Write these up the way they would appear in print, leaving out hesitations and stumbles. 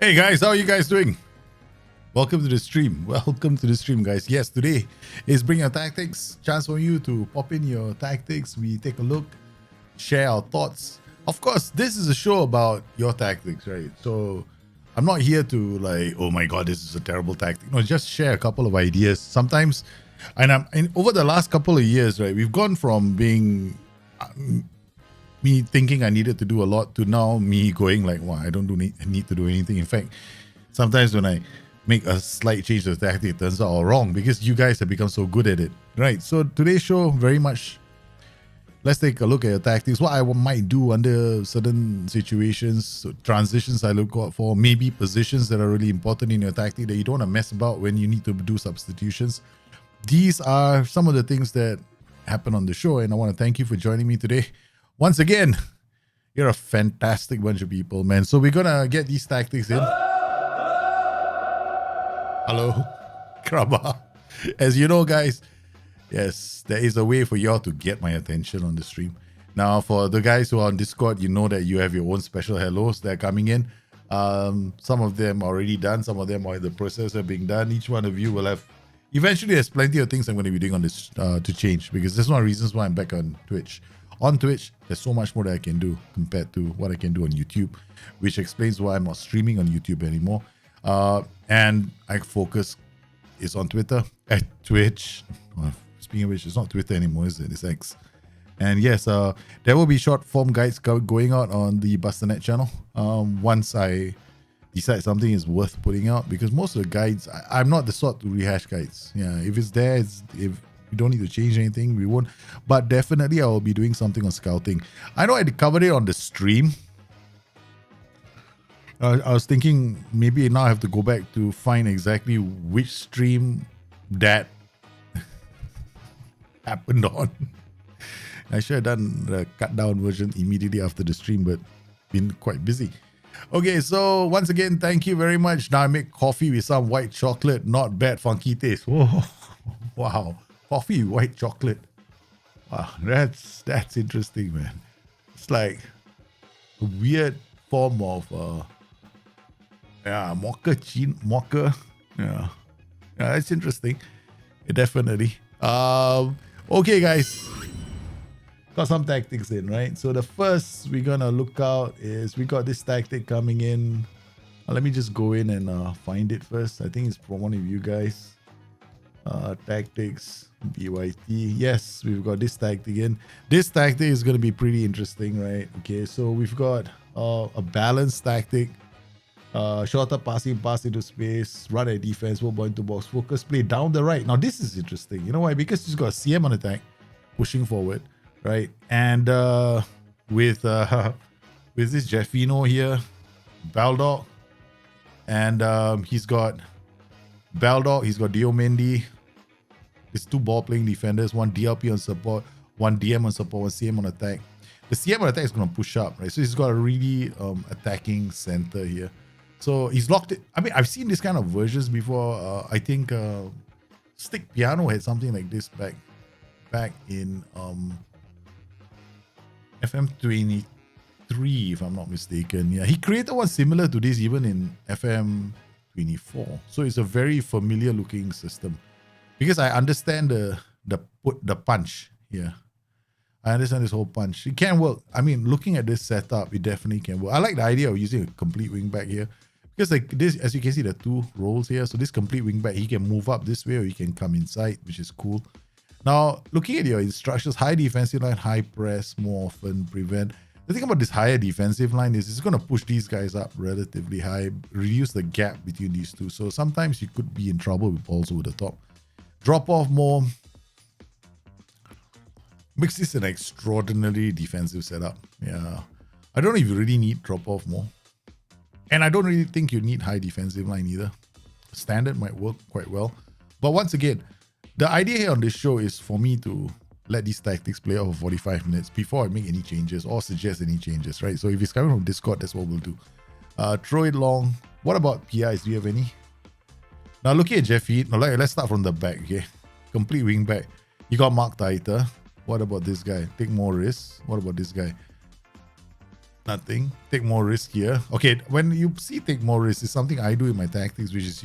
Hey guys, how are you guys doing? Welcome to the stream. Welcome to the stream, guys. Yes, today is Bring Your Tactics. Chance for you to pop in your tactics. We take a look, share our thoughts. Of course, this is a show about your tactics, right? So I'm not here to like, oh my god, this is a terrible tactic. No, just share a couple of ideas. Sometimes, and over the last couple of years, right, we've gone from being me thinking I needed to do a lot to now me going like, wow, I don't need to do anything. In fact, sometimes when I make a slight change to the tactic, it turns out all wrong because you guys have become so good at it, right? So today's show, very much, let's take a look at your tactics, what I might do under certain situations, so transitions I look out for, maybe positions that are really important in your tactic that you don't want to mess about when you need to do substitutions. These are some of the things that happen on the show, and I want to thank you for joining me today. Once again, you're a fantastic bunch of people, man. So we're gonna get these tactics in. Hello, Kraba. As you know, guys, yes, there is a way for y'all to get my attention on the stream. Now, for the guys who are on Discord, you know that you have your own special hellos that are coming in. Some of them are already done. Some of them are in the process of being done. Each one of you will have... Eventually, there's plenty of things I'm going to be doing on this to change, because there's one of the reasons why I'm back on Twitch. On Twitch, there's so much more that I can do compared to what I can do on YouTube, which explains why I'm not streaming on YouTube anymore. And I focus is on Twitter, at Twitch. Speaking of which, it's not Twitter anymore, is it? It's X. And yes, there will be short form guides going out on the Bustthenet channel once I decide something is worth putting out, because most of the guides, I'm not the sort to rehash guides. Yeah, if it's there, if we don't need to change anything, we won't. But definitely I will be doing something on scouting. I know I covered it on the stream. I was thinking maybe now I have to go back to find exactly which stream that happened on. I should have done the cut down version immediately after the stream, but been quite busy. Okay, so once again, thank you very much. Now I make coffee with some white chocolate. Not bad, funky taste. Whoa. Wow. Coffee with white chocolate. Wow, that's interesting, man. It's like a weird form of mocha. Yeah, it's interesting. Definitely. Okay, guys. Got some tactics in, right? So the first we're gonna look out is we got this tactic coming in. Let me just go in and find it first. I think it's from one of you guys. Tactics, BYT. Yes, we've got this tactic in. This tactic is gonna be pretty interesting, right? Okay, so we've got a balanced tactic. Shorter passing, pass into space, run at defense, 1 point to box, focus play down the right. Now this is interesting. You know why? Because he's got a CM on attack, pushing forward, right? And with this Jeffino here, Baldock, and he's got Baldock, he's got Diomendi. There's 2 ball playing defenders, 1 DLP on support, 1 DM on support, 1 CM on attack. The CM on attack is going to push up, right? So he's got a really attacking center here. So he's locked it. I mean, I've seen this kind of versions before. I think Stick Piano had something like this back in FM23, if I'm not mistaken. Yeah, he created one similar to this even in FM24. So it's a very familiar looking system, because I understand the punch here. I understand this whole punch. It can work. I mean, looking at this setup, it definitely can work. I like the idea of using a complete wingback here, because like this, as you can see, there are 2 roles here. So this complete wingback, he can move up this way or he can come inside, which is cool. Now, looking at your instructions, high defensive line, high press, more often, prevent. The thing about this higher defensive line is it's going to push these guys up relatively high, reduce the gap between these two. So sometimes you could be in trouble with balls over the top. Drop off more. Makes this an extraordinarily defensive setup. Yeah. I don't know if you really need drop off more. And I don't really think you need high defensive line either. Standard might work quite well. But once again, the idea here on this show is for me to let these tactics play out for 45 minutes before I make any changes or suggest any changes, right? So if it's coming from Discord, that's what we'll do. Throw it long. What about PIs? Do you have any? Now looking at Jeffy, let's start from the back, okay? Complete wing back. You got Mark Taiter. What about this guy? Take more risks. What about this guy? Nothing. Take more risk here. Okay, when you see take more risk, it's something I do in my tactics, which is,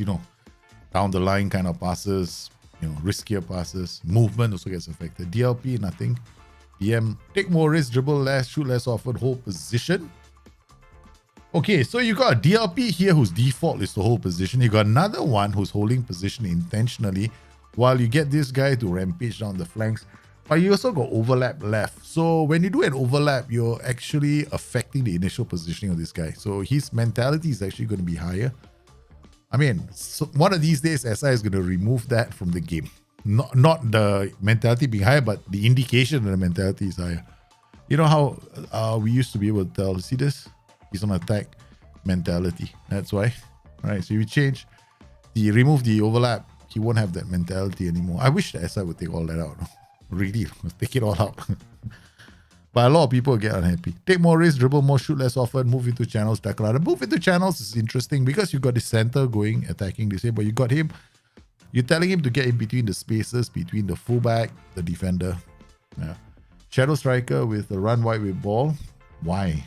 down the line kind of passes, riskier passes. Movement also gets affected. DLP, nothing. DM, take more risk, dribble less, shoot less often, hold position. Okay, so you got a DLP here whose default is to hold position. You got another one who's holding position intentionally while you get this guy to rampage down the flanks. But you also got overlap left. So when you do an overlap, you're actually affecting the initial positioning of this guy. So his mentality is actually going to be higher. I mean, so one of these days, SI is going to remove that from the game. Not the mentality being higher, but the indication that the mentality is higher. You know how we used to be able to tell, see this? He's on attack mentality. That's why. All right, so if you remove the overlap, he won't have that mentality anymore. I wish the SI would take all that out. Really, take it all out. But a lot of people get unhappy. Take more risk, dribble more, shoot less often, move into channels, tackle harder. Move into channels is interesting because you got the center going, attacking this way, but you got him. You're telling him to get in between the spaces, between the fullback, the defender. Yeah. Shadow striker with a run wide with ball. Why?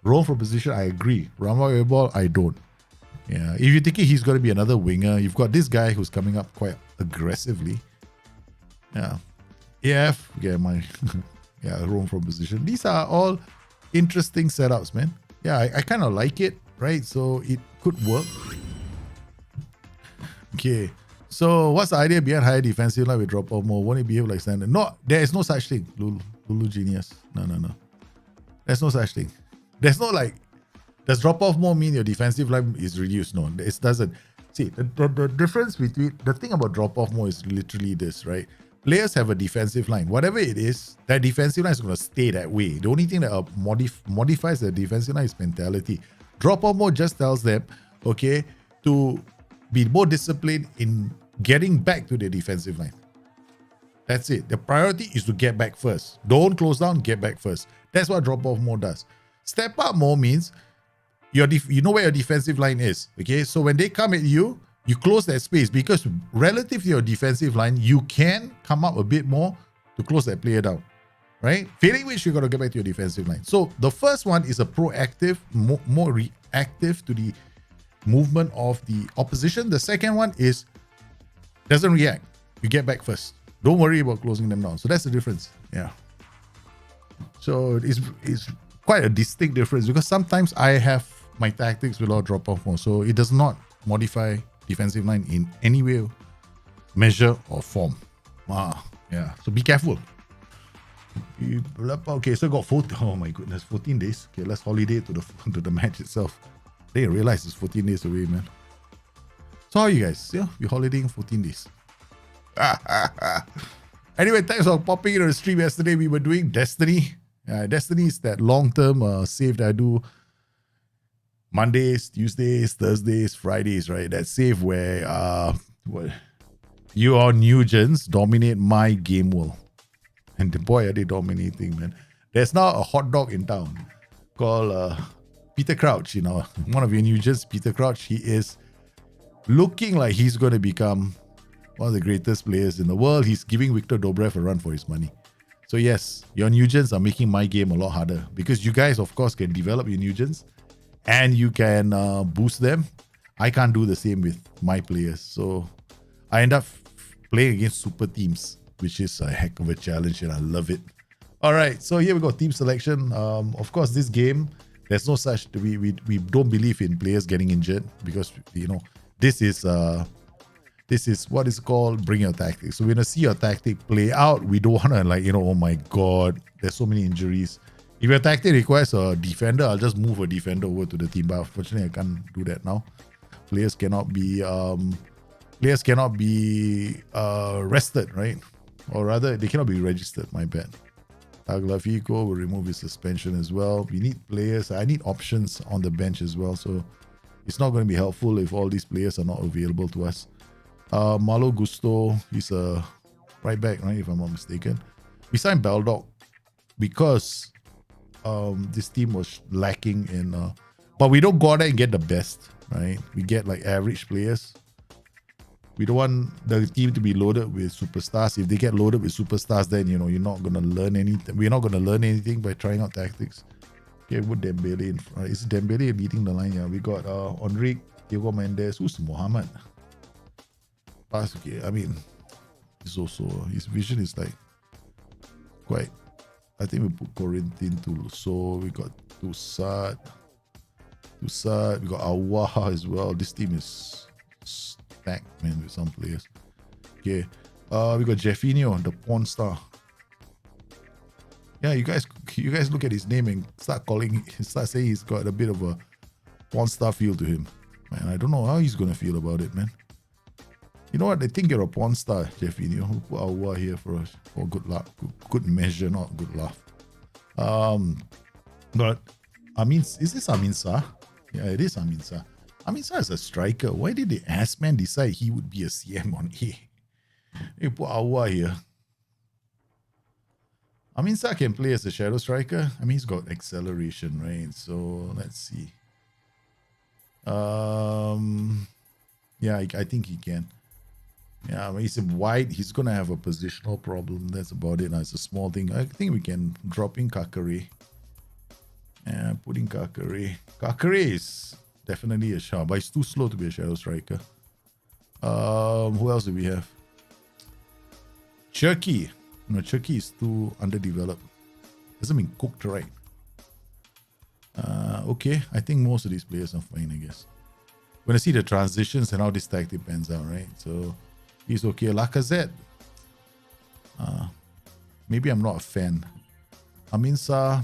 Roll for position, I agree. Run wide with ball, I don't. Yeah, if you're thinking he's going to be another winger, you've got this guy who's coming up quite aggressively. Yeah. AF, yeah, roam from position. These are all interesting setups, man. Yeah, I kind of like it, right? So it could work. Okay. So what's the idea behind higher defensive line with drop off more? Won't it behave like standard? No, there is no such thing. Lulu genius. No. There's no such thing. There's no does drop off more mean your defensive line is reduced? No, it doesn't. See, the difference between the thing about drop off more is literally this, right? Players have a defensive line. Whatever it is, that defensive line is going to stay that way. The only thing that modifies the defensive line is mentality. Drop off more just tells them, okay, to be more disciplined in getting back to the defensive line. That's it. The priority is to get back first. Don't close down, get back first. That's what drop off more does. Step up more means you know where your defensive line is. Okay, so when they come at you, you close that space because relative to your defensive line, you can come up a bit more to close that player down, right? Failing which, you got to get back to your defensive line. So the first one is a proactive, more reactive to the movement of the opposition. The second one is doesn't react. You get back first. Don't worry about closing them down. So that's the difference. Yeah. So it's quite a distinct difference because sometimes I have my tactics without drop off more. So it does not modify defensive line in any way, measure or form. Yeah. So be careful. Okay, so got 14. Oh my goodness, 14 days. Okay, let's holiday to the match itself. They realize it's 14 days away, man. So how are you guys? Yeah, we're holidaying 14 days. Anyway, thanks for popping into the stream yesterday. We were doing Destiny. Destiny is that long-term save that I do Mondays, Tuesdays, Thursdays, Fridays, right? That save where you or Nugents dominate my game world. And boy, are they dominating, man. There's now a hot dog in town called Peter Crouch, one of your Nugents, Peter Crouch. He is looking like he's going to become one of the greatest players in the world. He's giving Victor Dobrev a run for his money. So yes, your Nugents are making my game a lot harder because you guys, of course, can develop your Nugents and you can boost them. I can't do the same with my players. So I end up playing against super teams, which is a heck of a challenge and I love it. All right, so here we go, team selection. Of course, this game, there's no such, we don't believe in players getting injured because, this is what is called bring your tactics. So we're going to see your tactic play out. We don't want to oh my God, there's so many injuries. If your tactic requires a defender, I'll just move a defender over to the team. But unfortunately, I can't do that now. Players cannot be rested, right? Or rather, they cannot be registered, my bad. Tagliafico will remove his suspension as well. We need players. I need options on the bench as well. So it's not going to be helpful if all these players are not available to us. Malo Gusto, he's a right back, right? If I'm not mistaken. We signed Baldock because this team was lacking in... but we don't go out there and get the best, right? We get like average players. We don't want the team to be loaded with superstars. If they get loaded with superstars, then you're not gonna learn anything. We're not gonna learn anything by trying out tactics. Okay, put Dembele in front. Is Dembele leading the line? Yeah, we got Enrique, Diego Mendes. Who's Mohamed? Pass. Okay, I mean, he's also his vision is like quite. I think we put Corinthian to so we got Tusat. We got Awaha as well. This team is stacked, man, with some players. Okay, we got Jeffinho, the porn star. Yeah, you guys look at his name and start saying he's got a bit of a porn star feel to him. Man, I don't know how he's gonna feel about it, man. You know what? They think you're a porn star, Jeffinho. We'll put Awa here for good luck, good measure, not good laugh. But is this Amin Sarr? Yeah, it is Amin Sarr. Amin Sarr is a striker. Why did the ass man decide he would be a CM on A? You put Awa here. Amin Sarr can play as a shadow striker. I mean, he's got acceleration, right? So let's see. Yeah, I think he can. Yeah, when he's wide, he's gonna have a positional problem. That's about it. It's a small thing. I think we can drop in Kakare. Yeah, put in Kakare. Kakare is definitely a shot, but he's too slow to be a shadow striker. Who else do we have? Cherky. No, Cherky is too underdeveloped. Hasn't been cooked right. Okay, I think most of these players are fine, I guess. We're gonna see the transitions and how this tactic pans out, right? So he's okay. Lacazette. Maybe I'm not a fan. Amin Sarr.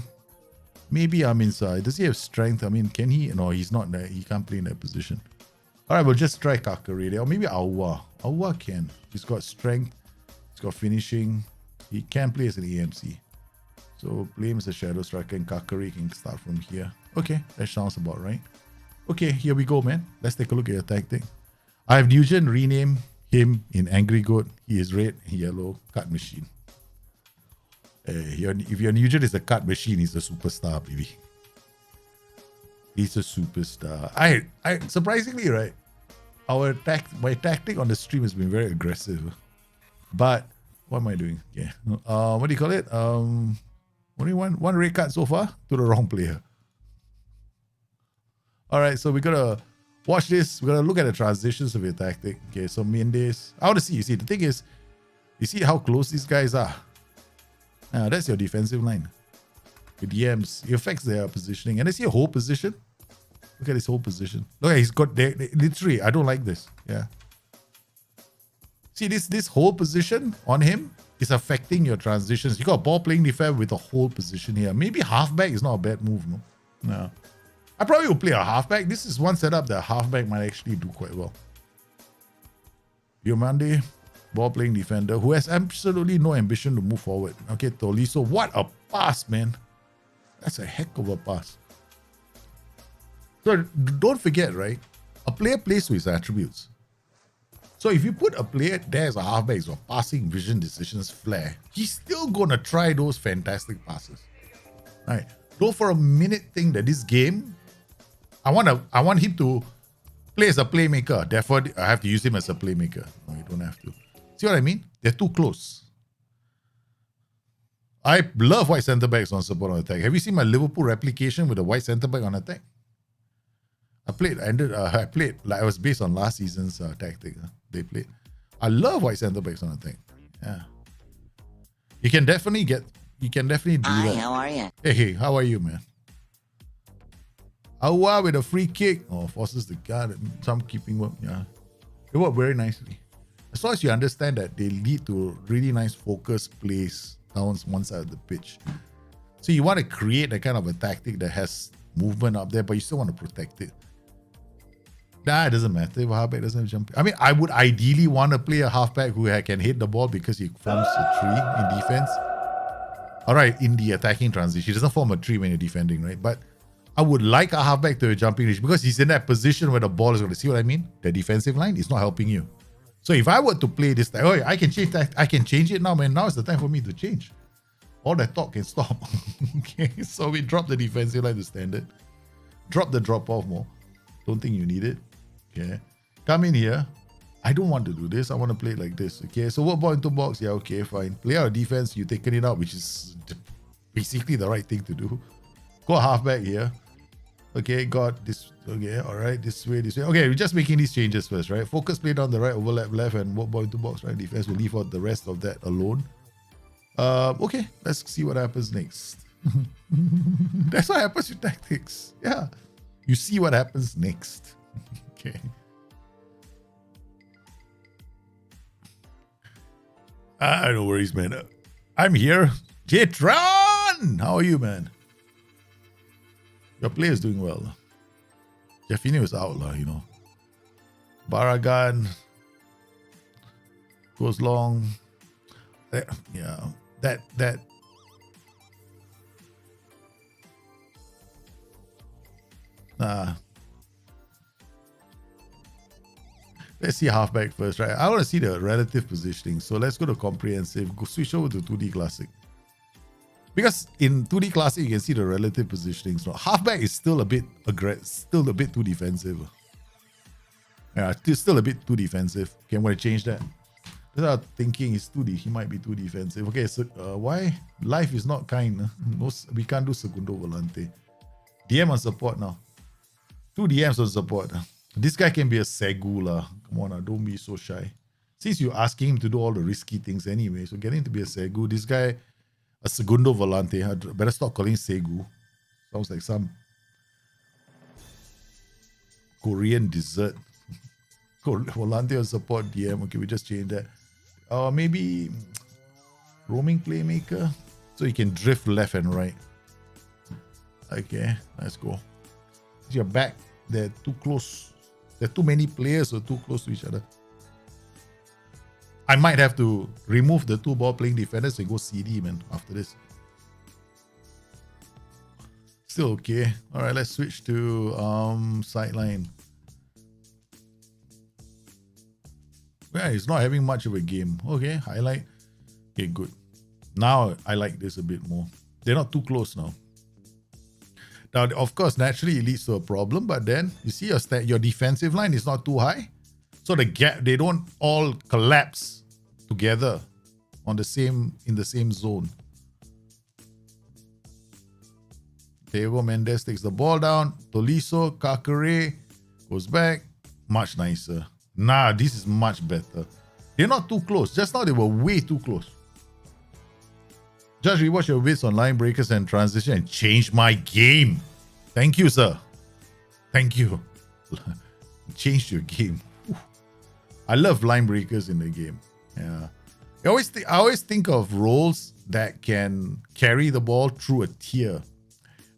Maybe Amin Sarr. Does he have strength? I mean, can he? No, he's not there. He can't play in that position. All right, we'll just try Kakare there. Or maybe Awa. Awa can. He's got strength. He's got finishing. He can play as an AMC. So play him as a shadow striker and Kakare can start from here. Okay, that sounds about right. Okay, here we go, man. Let's take a look at your tactic. I have Nugent rename him in Angry Goat. He is red, yellow, cut machine. If your Nugent is a cut machine, he's a superstar, baby. He's a superstar. I surprisingly, right? My tactic on the stream has been very aggressive. But what am I doing? Yeah. What do you call it? Only one red card so far to the wrong player. All right, so we're gonna watch this. We're gonna look at the transitions of your tactic. Okay, so Mendes. I want to see. You see, the thing is, you see how close these guys are. That's your defensive line. With DMs, it affects their positioning. And I see a whole position. Look at this whole position. Look at he's got literally. I don't like this. Yeah. See this whole position on him is affecting your transitions. You got a ball playing defense with a whole position here. Maybe halfback is not a bad move, no? No. I probably will play a halfback. This is one setup that halfback might actually do quite well. Diomande, ball playing defender who has absolutely no ambition to move forward. Okay, Tolisso, what a pass, man. That's a heck of a pass. So don't forget, right? A player plays to his attributes. So if you put a player there as a halfback, so passing, vision, decisions, flair, he's still gonna try those fantastic passes. All right. Don't for a minute think that this game, I want him to play as a playmaker. Therefore, I have to use him as a playmaker. No, you don't have to. See what I mean? They're too close. I love white centre backs on support on attack. Have you seen my Liverpool replication with a white centre back on attack? I played like I was based on last season's tactic. They played. I love white centre backs on attack. Yeah, you can definitely do that. Hi, how are you? Hey, how are you, man? Awa with a free kick. Oh, forces the guard and some keeping work. Yeah, it worked very nicely. As long as you understand that they lead to really nice focused plays down one side of the pitch. So you want to create a kind of a tactic that has movement up there, but you still want to protect it. Nah, it doesn't matter if a halfback doesn't jump. I mean, I would ideally want to play a halfback who can hit the ball because he forms a tree in defense. All right, in the attacking transition, he doesn't form a tree when you're defending, right? But I would like a halfback to a jumping reach because he's in that position where the ball is going to see what I mean. The defensive line is not helping you. So if I were to play this, oh, I can change that. I can change it now, man. Now is the time for me to change. All that talk can stop. Okay, so we drop the defensive line to standard. Drop the drop off more. Don't think you need it. Okay, come in here. I don't want to do this. I want to play it like this. Okay, so what ball into box? Yeah, okay, fine. Play out defense. You've taken it out, which is basically the right thing to do. Go halfback here. Okay, got this. Okay, all right, this way, this way. Okay, we're just making these changes first, right? Focus play down the right, overlap left, and what ball into box, right? Defense will leave out the rest of that alone. Okay, let's see what happens next. That's what happens with tactics. Yeah, you see what happens next. Okay. No worries, man. I'm here. Jitron! How are you, man? Your player is doing well. Jeffini is out, you know. Baragan goes long. Yeah, that. Let's see halfback first, right? I want to see the relative positioning. So let's go to comprehensive. Go switch over to 2D classic. Because in 2D classic, you can see the relative positioning. So halfback is still a bit still a bit too defensive. Yeah, still a bit too defensive. Okay, I'm going to change that. Without thinking he might be too defensive. Okay, so why? Life is not kind. No, we can't do segundo volante. DM on support now. 2 DMs on support. This guy can be a Segu lah. Come on, don't be so shy. Since you're asking him to do all the risky things anyway, so get him to be a Segu. This guy, a segundo volante. I better stop calling Segu. Sounds like some Korean dessert. Volante on support DM. Okay, we just change that. Maybe roaming playmaker. So you can drift left and right. Okay, let's go. You're back. They're too close. There are too many players who are too close to each other. I might have to remove the 2 ball playing defenders and go CD, man, after this. Still okay. All right, let's switch to sideline. Yeah, he's not having much of a game. Okay, highlight. Okay, good. Now I like this a bit more. They're not too close now. Now, of course, naturally it leads to a problem, but then you see your defensive line is not too high. So the gap, they don't all collapse together in the same zone. Diego Mendes takes the ball down. Tolisso, Kakare goes back. Much nicer. Nah, this is much better. They're not too close. Just now they were way too close. Just rewatch your vids on line breakers and transition and change my game. Thank you, sir. Thank you. Changed your game. I love line breakers in the game. Yeah. I always think of roles that can carry the ball through a tier.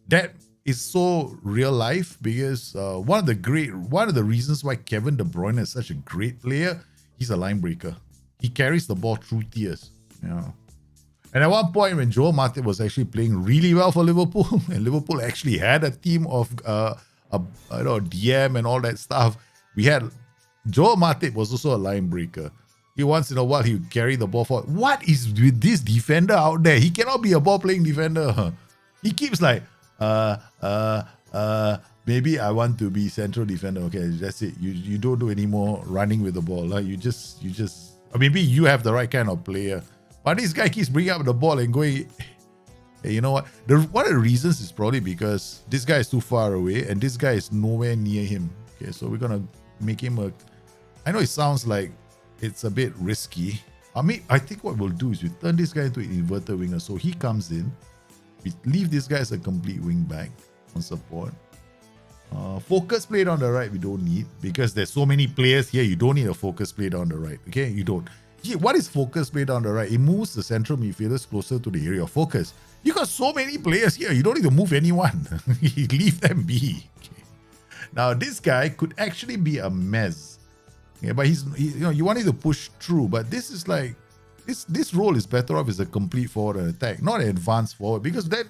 That is so real life because one of the reasons why Kevin De Bruyne is such a great player, he's a line breaker. He carries the ball through tiers. Yeah. And at one point when Joel Matip was actually playing really well for Liverpool, and Liverpool actually had a team of DM and all that stuff, we had Joel Matip was also a line breaker. He once in a while he would carry the ball forward. What is with this defender out there? He cannot be a ball playing defender. He keeps like maybe I want to be central defender. Okay, that's it. You don't do any more running with the ball. You just or maybe you have the right kind of player. But this guy keeps bringing up the ball and going, hey, you know what? One of the reasons is probably because this guy is too far away and this guy is nowhere near him. Okay, so we're going to make him I know it sounds like it's a bit risky. I think what we'll do is we turn this guy into an inverted winger. So he comes in. We leave this guy as a complete wing back on support. Focus play down the right, we don't need because there's so many players here. You don't need a focus play down the right. Okay, you don't. What is focus play down the right? It moves the central midfielders closer to the area of focus. You got so many players here. You don't need to move anyone. Leave them be. Okay. Now this guy could actually be a mess. Yeah, but you want him to push through. But this is like this role is better off as a complete forward and attack, not an advanced forward. Because then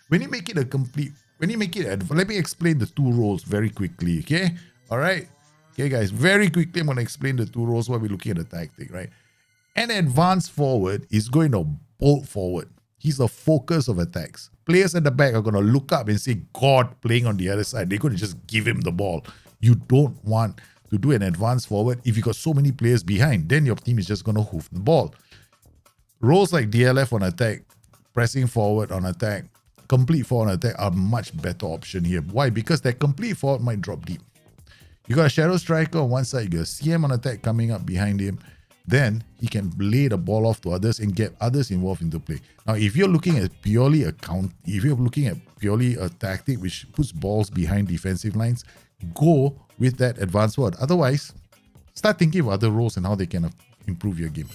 when you make it let me explain the 2 roles very quickly. Okay, all right. Okay, guys, very quickly I'm going to explain the 2 roles while we're looking at the tactic, right? An advanced forward is going to bolt forward. He's the focus of attacks. Players at the back are going to look up and say, God playing on the other side. They're going to just give him the ball. You don't want to do an advance forward if you got so many players behind. Then your team is just going to hoof the ball. Roles like DLF on attack, pressing forward on attack, complete forward on attack are much better option here. Why? Because that complete forward might drop deep. You got a shadow striker on one side, you got a CM on attack coming up behind him. Then he can lay the ball off to others and get others involved into play. Now, if you're looking at purely a tactic which puts balls behind defensive lines, go with that advanced forward. Otherwise, start thinking of other roles and how they can improve your game.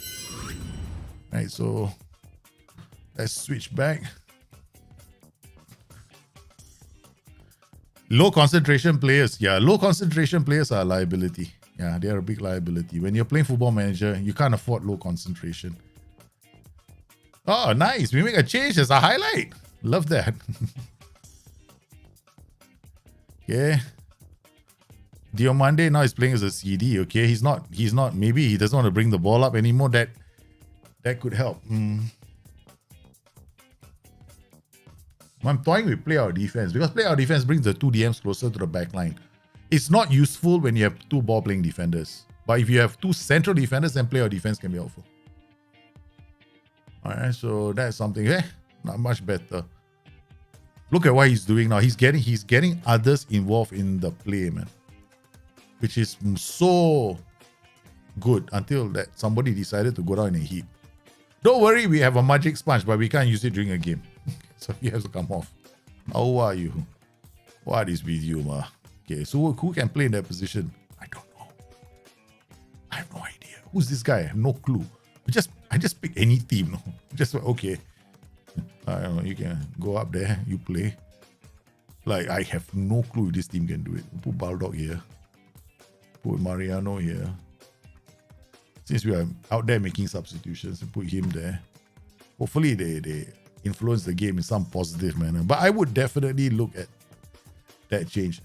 Right, so let's switch back. Low concentration players. Yeah, low concentration players are a liability. Yeah, they are a big liability. When you're playing Football Manager, you can't afford low concentration. Oh, nice. We make a change as a highlight. Love that. Okay. Diomande now is playing as a CD. Okay, he's not. Maybe he doesn't want to bring the ball up anymore. That could help. I'm toying with play out defense because play out defense brings the two DMs closer to the back line. It's not useful when you have two ball playing defenders. But if you have two central defenders, then play out defense can be helpful. Alright, so that's something. Not much better. Look at what he's doing now. He's getting others involved in the play, man. Which is so good until that somebody decided to go down in a heap. Don't worry, we have a magic sponge, but we can't use it during a game. So he has to come off. How are you? What is with you, ma? Okay, so who can play in that position? I don't know. I have no idea. Who's this guy? I have no clue. I just pick any team. No? Just okay. I don't know. You can go up there. You play. Like I have no clue if this team can do it. Put Baldock here. Put Mariano here. Since we are out there making substitutions, put him there. Hopefully they influence the game in some positive manner. But I would definitely look at that change.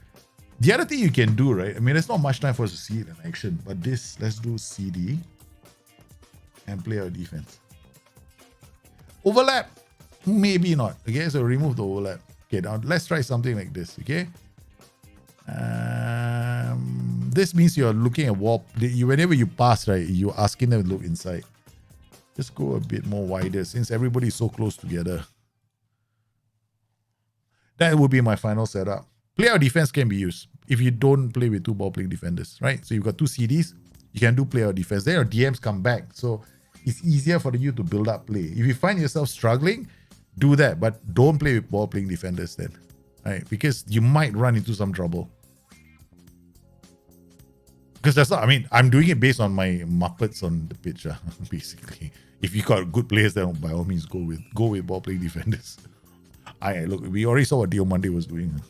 The other thing you can do, right? I mean, there's not much time for us to see it in action, but this, let's do CD and play our defense. Overlap, maybe not. Okay, so remove the overlap. Okay, now let's try something like this. Okay, this means you're looking at wall. Whenever you pass, right, you're asking them to look inside. Just go a bit more wider since everybody is so close together. That would be my final setup. Play out defense can be used if you don't play with two ball playing defenders, right? So you've got two CDs, you can do play out defense. Then your DMs come back. So it's easier for you to build up play. If you find yourself struggling, do that, but don't play with ball playing defenders then, right? Because you might run into some trouble. Because that's not, I mean, I'm doing it based on my Muppets on the pitch, basically. If you got good players, then by all means go with ball playing defenders. Look, we already saw what Diomande was doing.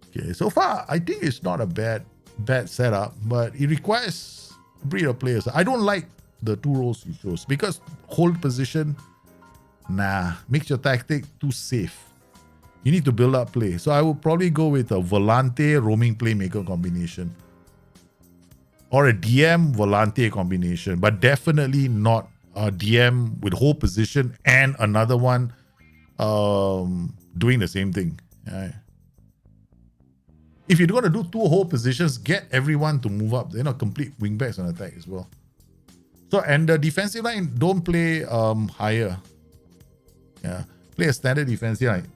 Okay, so far I think it's not a bad setup, but it requires a breed of players. I don't like the two roles you chose because hold position, makes your tactic too safe. You need to build up play. So I would probably go with a Volante roaming playmaker combination. Or a DM Volante combination, but definitely not a DM with whole position and another one doing the same thing. Right. If you're going to do two whole positions, get everyone to move up. They're not complete wingbacks on attack as well. So, and the defensive line, don't play higher. Yeah, play a standard defensive line.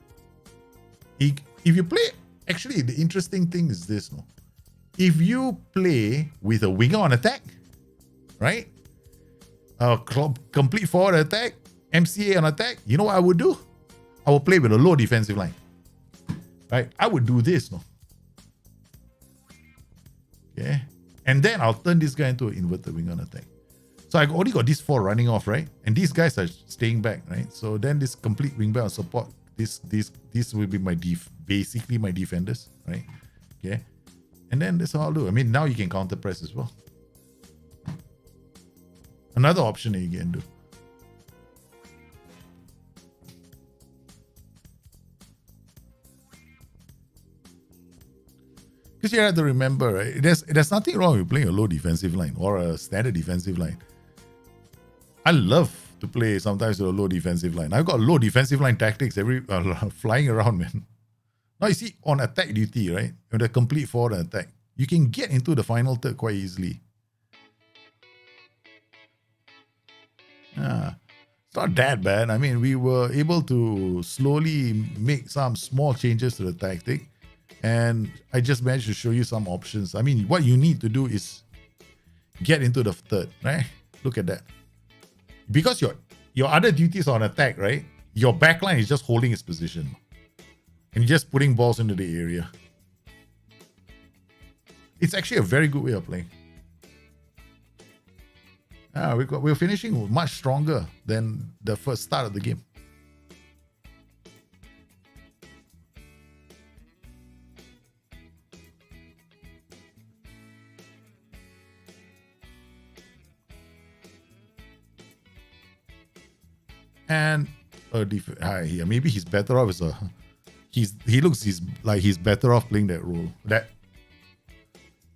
If you play, actually, the interesting thing is this, no? If you play with a winger on attack, right? Complete forward attack, MCA on attack, you know what I would do? I would play with a low defensive line. Right? I would do this, no? Okay. And then I'll turn this guy into an inverted winger on attack. So I only got these four running off, right? And these guys are staying back, right? So then this complete wingback on support, this will be basically my defenders, right? Okay. And then that's how I'll do. I mean, now you can counter press as well. Another option that you can do. Because you have to remember, right? There's nothing wrong with playing a low defensive line or a standard defensive line. I love to play sometimes with a low defensive line. I've got low defensive line tactics flying around, man. Now you see on attack duty, right? With a complete forward attack. You can get into the final third quite easily. It's not that bad. I mean, we were able to slowly make some small changes to the tactic. And I just managed to show you some options. I mean, what you need to do is get into the third, right? Look at that. Because your other duties are on attack, right? Your backline is just holding its position. And you're just putting balls into the area. It's actually a very good way of playing. We're finishing much stronger than the first start of the game. And maybe he's better off as a he looks like he's better off playing that role. That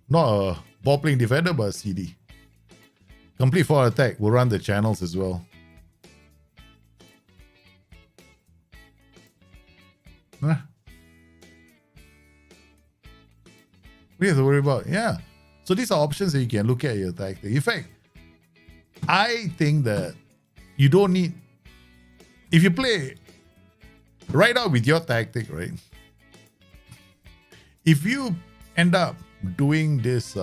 not a ball playing defender, but a CD. Complete forward attack will run the channels as well. What do you have to worry about? Yeah. So these are options that you can look at your tactic. In fact, I think that you don't need, if you play right out with your tactic, right? If you end up doing this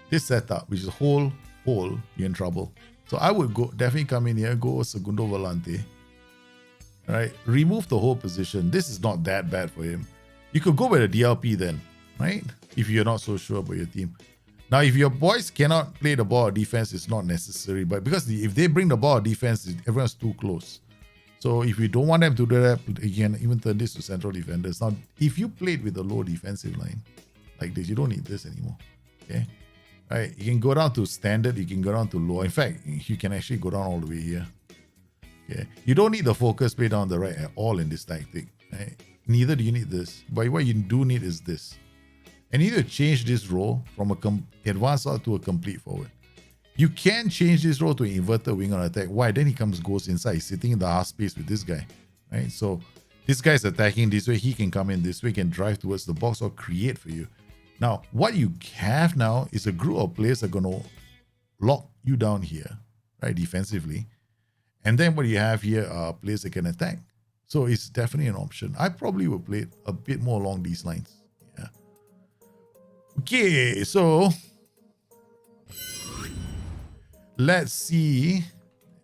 this setup, which is whole, you're in trouble. So I would definitely come in here, go Segundo Volante. All right, remove the whole position. This is not that bad for him. You could go with a DLP then, right? If you're not so sure about your team. Now, if your boys cannot play the ball or defense, it's not necessary. But because if they bring the ball or defense, everyone's too close. So if you don't want them to do that, you can even turn this to central defenders. Now, if you played with a low defensive line like this, you don't need this anymore. Okay? All right, you can go down to standard, you can go down to low. In fact, you can actually go down all the way here. Okay. You don't need the focus play down the right at all in this tactic. Right? Neither do you need this. But what you do need is this. And you need to change this role from a advanced out to a complete forward. You can change this role to an inverted wing on attack. Why? Then he goes inside. He's sitting in the half space with this guy. Right? So this guy's attacking this way. He can come in this way, can drive towards the box or create for you. Now, what you have now is a group of players that are going to lock you down here, right, defensively. And then what you have here are players that can attack. So it's definitely an option. I probably would play it a bit more along these lines. Yeah. Okay, so let's see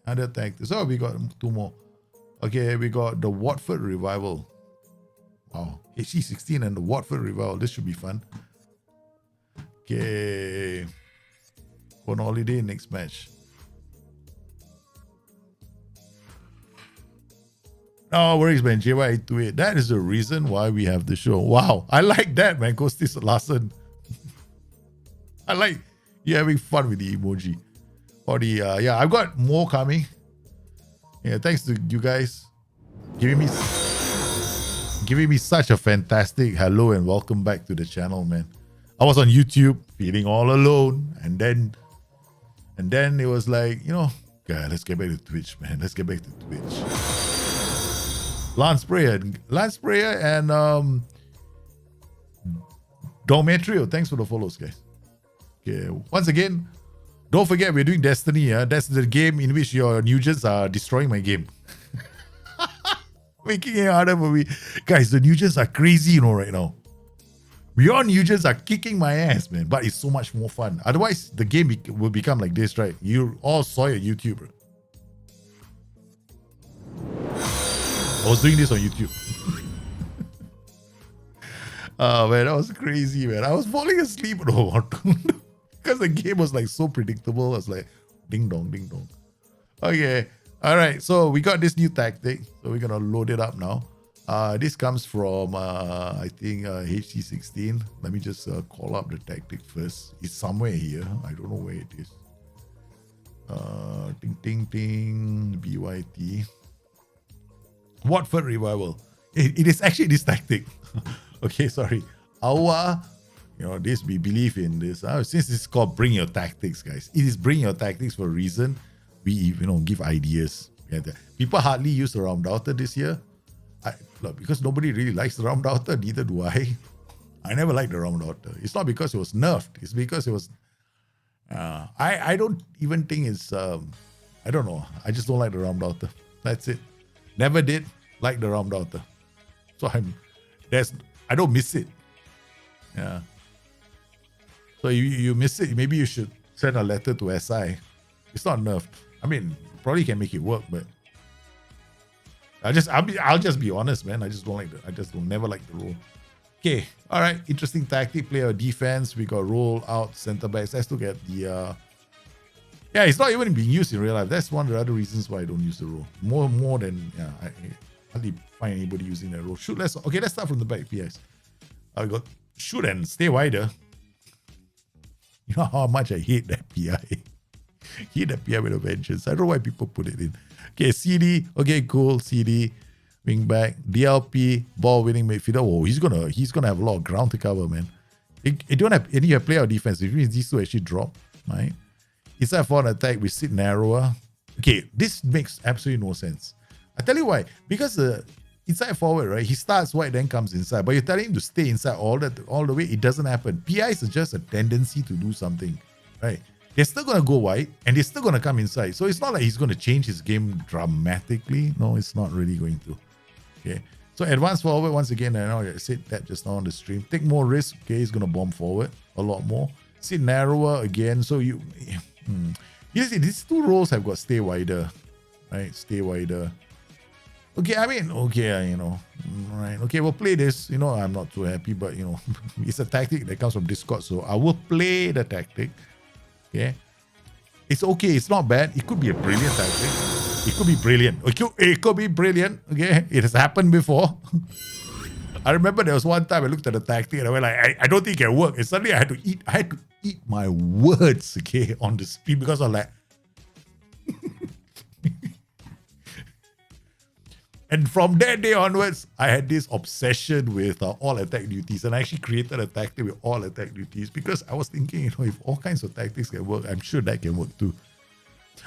other tactics. Oh, we got two more. Okay, we got the Watford Revival. Wow, HC16 and the Watford Revival. This should be fun. Okay. On holiday next match. No worries, man. JY828. That is the reason why we have the show. Wow. I like that, man. Kostis Larsen. I like you having fun with the emoji. Or the, yeah, I've got more coming. Yeah, thanks to you guys giving me such a fantastic hello and welcome back to the channel, man. I was on YouTube feeling all alone. And then it was like, you know, God, let's get back to Twitch, man. Let's get back to Twitch. Lance Prayer and Dometrio, thanks for the follows, guys. Okay, once again, don't forget we're doing Destiny. That's the game in which your Nugents are destroying my game. Making it harder for me. Guys, the Nugents are crazy, you know, right now. Your Nugents are kicking my ass, man. But it's so much more fun. Otherwise, the game will become like this, right? You all saw it on YouTube, bro. I was doing this on YouTube. Oh man, that was crazy, man. I was falling asleep because the game was like so predictable. I was like, ding dong, ding dong. Okay, all right. So we got this new tactic. So we're gonna load it up now. This comes from I think HC16. Let me just call up the tactic first. It's somewhere here. I don't know where it is. Ting ting ting. BYT. Watford Revival. It is actually this tactic. Okay, sorry. Our, this, we believe in this. Since it's called Bring Your Tactics, guys. It is Bring Your Tactics for a reason. We, give ideas. People hardly use the round outer this year. Because nobody really likes the round outer, neither do I. I never liked the Realm Daughter. It's not because it was nerfed. It's because it was. I don't even think it's. I don't know. I just don't like the Realm Daughter. That's it. Never did like the Realm Daughter. So I don't miss it. Yeah. So you miss it. Maybe you should send a letter to SI. It's not nerfed. I mean, probably can make it work, but I'll just be honest, man. I just don't like I just don't never like the role. Okay, all right. Interesting tactic. Play our defense. We got roll out center backs. Let's look at the. Yeah, it's not even being used in real life. That's one of the other reasons why I don't use the role. More than I hardly find anybody using that role. Shoot. Let's start from the back. PS. I got shoot and stay wider. You know how much I hate that PI. Hate that PI with a vengeance. I don't know why people put it in. Okay, CD. Okay, cool. CD. Wing back. DLP. Ball winning midfielder. Oh, he's gonna have a lot of ground to cover, man. It don't have any player or defense. It means these two actually drop, right? Inside for an attack, we sit narrower. Okay, this makes absolutely no sense. I tell you why. Because the inside forward, right? He starts wide, then comes inside. But you're telling him to stay inside all the way. It doesn't happen. PIs is just a tendency to do something, right? They're still going to go wide and they're still going to come inside. So it's not like he's going to change his game dramatically. No, it's not really going to. Okay. So advance forward, once again, I know I said that just now on the stream. Take more risk. Okay, he's going to bomb forward a lot more. Sit narrower again. So you see, these two roles have got stay wider, right? Stay wider. Okay, I mean, okay, right. Okay, we'll play this. I'm not too happy, but, it's a tactic that comes from Discord. So I will play the tactic. Okay. It's okay. It's not bad. It could be a brilliant tactic. It could be brilliant. It could be brilliant. Okay. It has happened before. I remember there was one time I looked at the tactic and I went like, I don't think it can work. And suddenly I had to eat my words, okay, on the stream because I'm like, and from that day onwards, I had this obsession with all attack duties, and I actually created a tactic with all attack duties because I was thinking, if all kinds of tactics can work, I'm sure that can work too.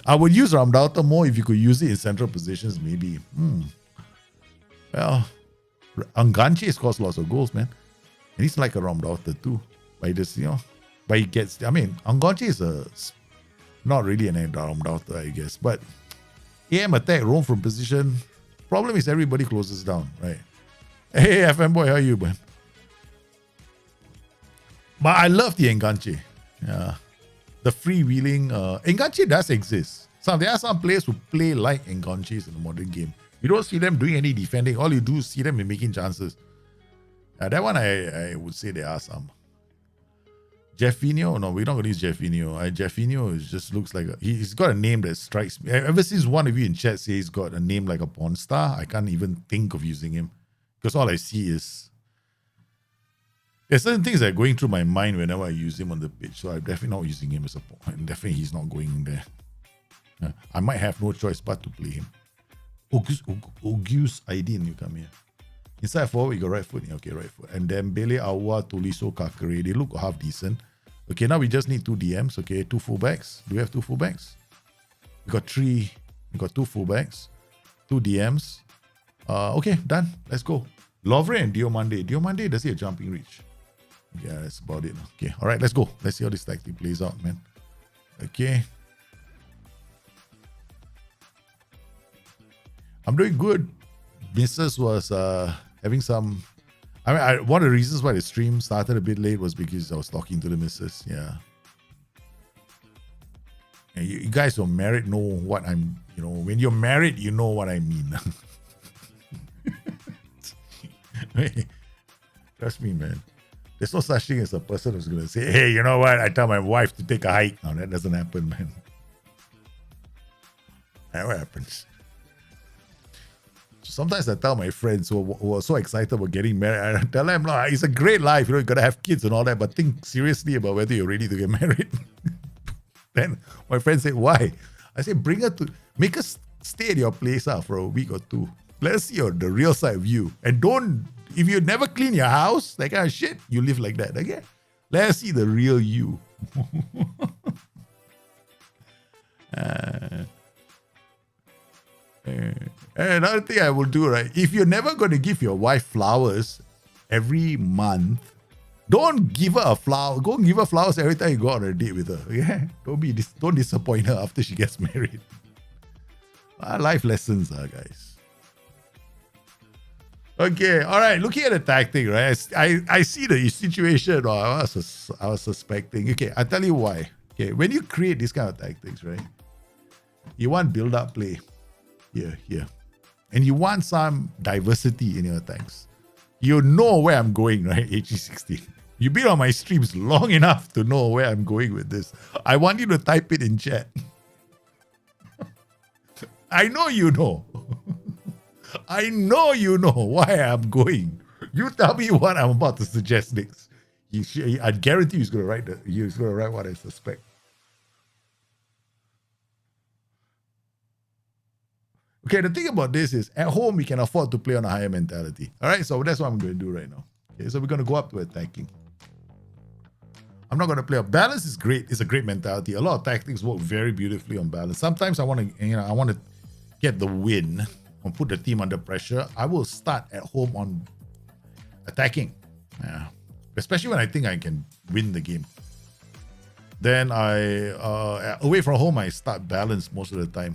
I would use Ramdaughter more if you could use it in central positions, maybe. Well, Anganchi has caused lots of goals, man. And he's like a Ramdaughter too. By this, but he gets, Anganchi is not really an Ramdaughter, I guess. But AM attack, roam from position. Problem is everybody closes down, right? Hey, FM boy, how are you, man? But I love the Enganche. Yeah. The freewheeling. Enganche does exist. There are some players who play like Enganches in the modern game. You don't see them doing any defending. All you do is see them in making chances. That one, I would say there are some. Jeffinho? No, we're not going to use Jeffinho. Jeffinho just looks like he's got a name that strikes me. Ever since one of you in chat say he's got a name like a porn star, I can't even think of using him. Because all I see is there's certain things that are going through my mind whenever I use him on the pitch. So I'm definitely not using him as a porn. Definitely he's not going there. I might have no choice but to play him. Auguste ID and you come here. Inside forward, you got right foot. Okay, right foot. And then Bele, Awa, Tolisso, Kakare. They look half decent. Okay, now we just need 2 DMs. Okay, 2 fullbacks. Do we have 2 fullbacks? We got 3. We got 2 fullbacks. 2 DMs. Okay, done. Let's go. Lovre and Diomande. Diomande, does he have jumping reach? Yeah, that's about it. Okay, all right, let's go. Let's see how this tactic plays out, man. Okay. I'm doing good. Mrs. was having some... one of the reasons why the stream started a bit late was because I was talking to the missus. Yeah. And you guys who are married know what I'm... when you're married, you know what I mean. Trust me, man. There's no such thing as a person who's going to say, hey, you know what? I tell my wife to take a hike. No, that doesn't happen, man. That happens. Sometimes I tell my friends who are so excited about getting married, I tell them, no, it's a great life, you got to have kids and all that, but think seriously about whether you're ready to get married. Then my friend said, why? I said, make us stay at your place for a week or 2. Let us see the real side of you. And if you never clean your house, that kind of shit, you live like that, okay? Let us see the real you. Another thing I will do, right? If you're never going to give your wife flowers every month, Don't give her a flower. Go and give her flowers every time you go on a date with her. Okay? Don't disappoint her after she gets married. Life lessons, guys. Okay, all right. Looking at the tactic, right? I see the situation. I was suspecting. Okay, I'll tell you why. Okay, when you create this kind of tactics, right? You want build-up play. Here. And you want some diversity in your attacks. You know where I'm going, right? HG16. You've been on my streams long enough to know where I'm going with this. I want you to type it in chat. I know you know. I know you know why I'm going. You tell me what I'm about to suggest next. I guarantee he's gonna write what I suspect. Okay, the thing about this is at home we can afford to play on a higher mentality. Alright, so that's what I'm going to do right now. Okay, so we're gonna go up to attacking. I'm not gonna play. Balance is great. It's a great mentality. A lot of tactics work very beautifully on balance. Sometimes I want to get the win and put the team under pressure. I will start at home on attacking. Yeah. Especially when I think I can win the game. Then away from home I start balance most of the time.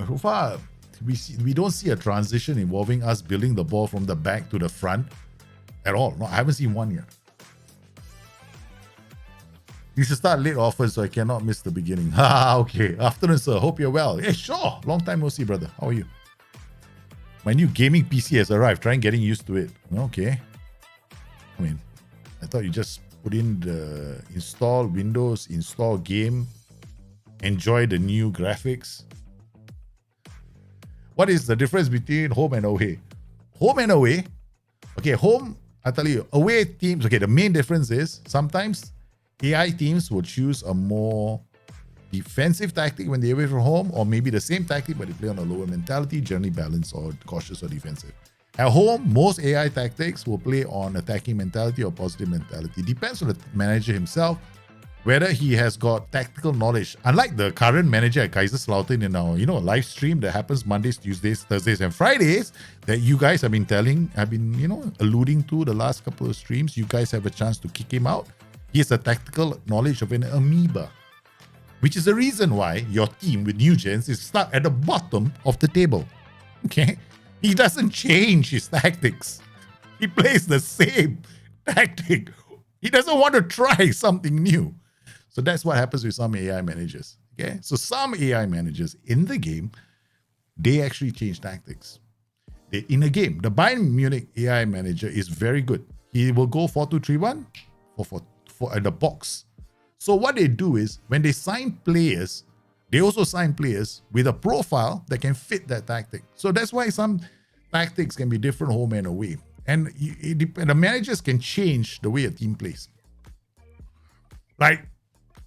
So far, we don't see a transition involving us building the ball from the back to the front at all. No, I haven't seen one yet. You should start late often so I cannot miss the beginning. Okay. Afternoon, sir. Hope you're well. Yeah, sure. Long time no see, brother. How are you? My new gaming PC has arrived. Trying getting used to it. Okay. I mean, I thought you just put in the install Windows, install game, enjoy the new graphics. What is the difference between home and away? Home and away. Okay, home, I tell you, away teams. Okay, the main difference is sometimes AI teams will choose a more defensive tactic when they're away from home, or maybe the same tactic but they play on a lower mentality, generally balanced or cautious or defensive. At home, most AI tactics will play on attacking mentality or positive mentality. Depends on the manager himself, whether he has got tactical knowledge. Unlike the current manager at Kaiserslautern in our, live stream that happens Mondays, Tuesdays, Thursdays, and Fridays that you guys have been alluding to the last couple of streams. You guys have a chance to kick him out. He has a tactical knowledge of an amoeba, which is the reason why your team with new gens is stuck at the bottom of the table. Okay? He doesn't change his tactics. He plays the same tactic. He doesn't want to try something new. So that's what happens with some AI managers. Okay? So some AI managers in the game, they actually change tactics. In a game, the Bayern Munich AI manager is very good. He will go 4-2-3-1 for the box. So what they do is when they sign players, they also sign players with a profile that can fit that tactic. So that's why some tactics can be different home and away. And the managers can change the way a team plays. Like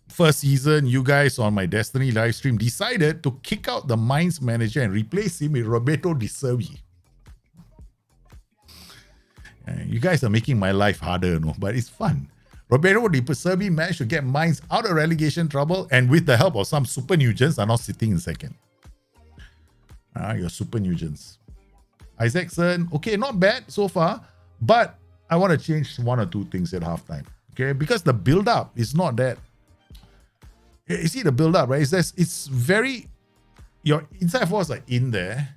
first season, you guys on my Destiny live stream decided to kick out the Mainz manager and replace him with Roberto Di Servi. You guys are making my life harder, but it's fun. Roberto Di Servi managed to get Mainz out of relegation trouble, and with the help of some super Nugents are now sitting in second. Your super Nugents. Isaacson, okay, not bad so far, but I want to change one or two things at halftime. Okay, because the build-up is not that. You see the build-up, right? It's very. Your inside forwards are in there.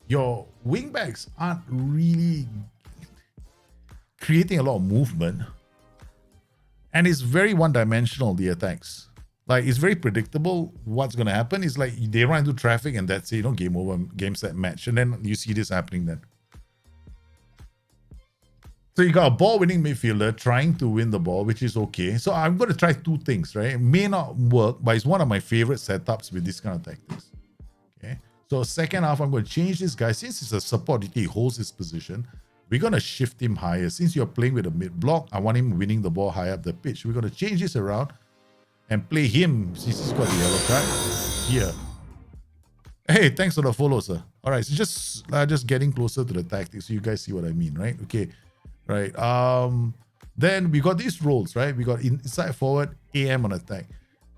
Your wingbacks aren't really creating a lot of movement. And it's very one-dimensional, the attacks. Like, it's very predictable what's going to happen. It's like they run into traffic and that's it, game over, game set, match. And then you see this happening then. So you got a ball-winning midfielder trying to win the ball, which is okay. So I'm going to try two things, right? It may not work, but it's one of my favorite setups with this kind of tactics. Okay. So second half, I'm going to change this guy. Since it's a support, he holds his position. We're going to shift him higher. Since you're playing with a mid-block, I want him winning the ball high up the pitch. We're going to change this around and play him, since he's got the yellow card, here. Hey, thanks for the follow, sir. All right, so just getting closer to the tactics so you guys see what I mean, right? Okay, right. Then we got these roles, right? We got inside forward, AM on attack,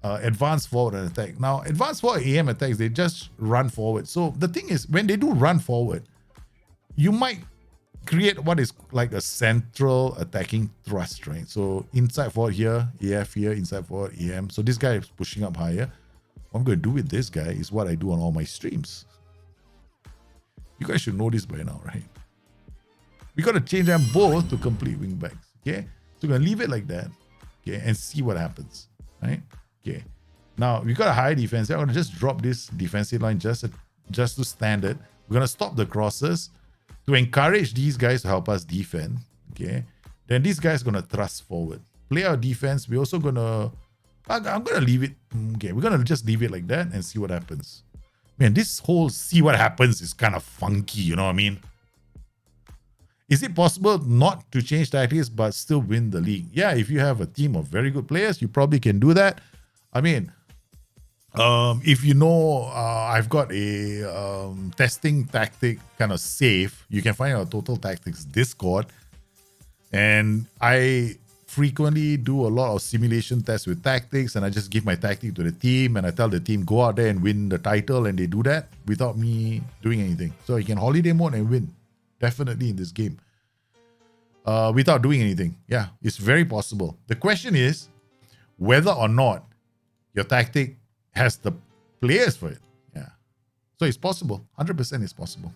advanced forward on attack. Now, advanced forward AM attacks, they just run forward. So the thing is, when they do run forward, you might create what is like a central attacking thrust, right? So inside forward here, AF here, inside forward, AM. So this guy is pushing up higher. What I'm going to do with this guy is what I do on all my streams. You guys should know this by now, right? We got to change them both to complete wingbacks, okay? So we're going to leave it like that, okay, and see what happens, right? Okay. Now, we got a high defense. I'm going to just drop this defensive line just to standard. We're going to stop the crosses to encourage these guys to help us defend, okay? Then these guys are going to thrust forward. Play our defense. We're also going to... I'm going to leave it... Okay, we're going to just leave it like that and see what happens. Man, this whole see what happens is kind of funky, you know what I mean? Is it possible not to change tactics but still win the league? Yeah, if you have a team of very good players, you probably can do that. I mean, if you know, I've got a testing tactic kind of save. You can find our Total Tactics Discord. And I frequently do a lot of simulation tests with tactics, and I just give my tactic to the team, and I tell the team, go out there and win the title, and they do that without me doing anything. So you can holiday mode and win, definitely in this game, without doing anything. Yeah, it's very possible. The question is whether or not your tactic has the players for it. Yeah. So it's possible. 100% is possible.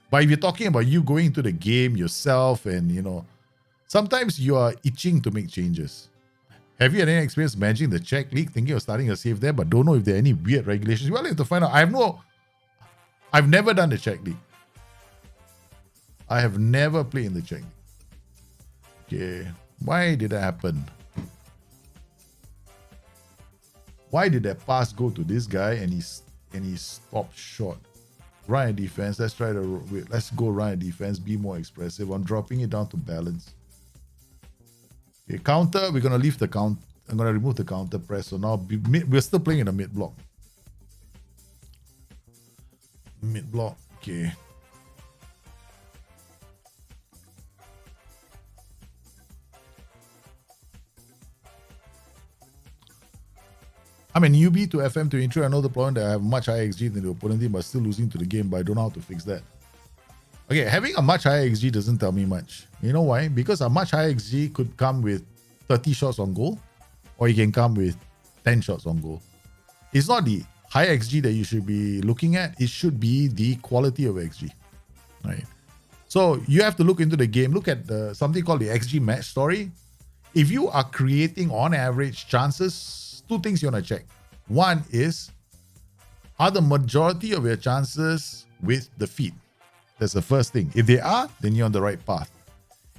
But if you're talking about you going into the game yourself and, you know, sometimes you are itching to make changes. Have you had any experience managing the Czech league, thinking of starting a save there, but don't know if there are any weird regulations? Well, you have to find out. I've never done the Czech league. I have never played in the Czech league. Okay. Why did that happen? Why did that pass go to this guy and he stopped short? Run defense. Let's go run defense. Be more expressive. I'm dropping it down to balance. Okay, counter. We're gonna leave the count. I'm gonna remove the counter press. So now we're still playing in the mid block. Mid block. Okay. I'm a newbie to FM to intro. I know the problem that I have much higher XG than the opponent team, but still losing to the game, but I don't know how to fix that. Okay, having a much higher XG doesn't tell me much. You know why? Because a much higher XG could come with 30 shots on goal, or you can come with 10 shots on goal. It's not the high XG that you should be looking at. It should be the quality of XG, right? So you have to look into the game. Look at something called the XG match story. If you are creating on average chances, two things you want to check. One is, are the majority of your chances with the feet? That's the first thing. If they are, then you're on the right path.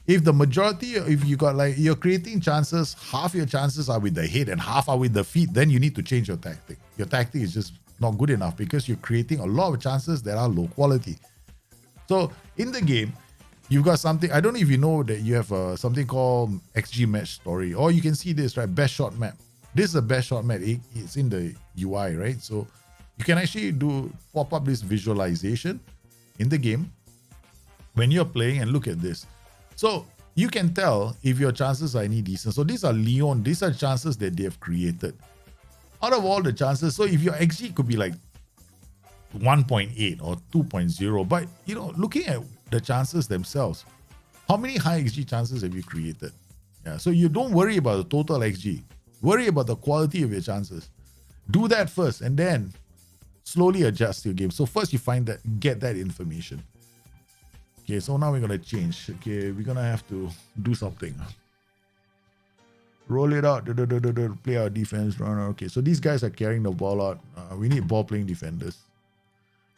If the majority, if you got like, you're creating chances, half your chances are with the head and half are with the feet, then you need to change your tactic. Your tactic is just not good enough because you're creating a lot of chances that are low quality. So in the game, you've got something, I don't know if you know that you have something called XG match story, or you can see this, right? Best shot map. This is a best shot map. It's in the UI, right? So you can actually pop up this visualization in the game when you're playing and look at this. So you can tell if your chances are any decent. So these are Leon. These are chances that they have created. Out of all the chances, so if your XG could be like 1.8 or 2.0, but you know, looking at the chances themselves, how many high XG chances have you created? Yeah, so you don't worry about the total XG. Worry about the quality of your chances. Do that first and then slowly adjust your game. So first you get that information. Okay, so now we're going to change. Okay, we're going to have to do something. Roll it out. Play our defense. Okay, so these guys are carrying the ball out. We need ball playing defenders.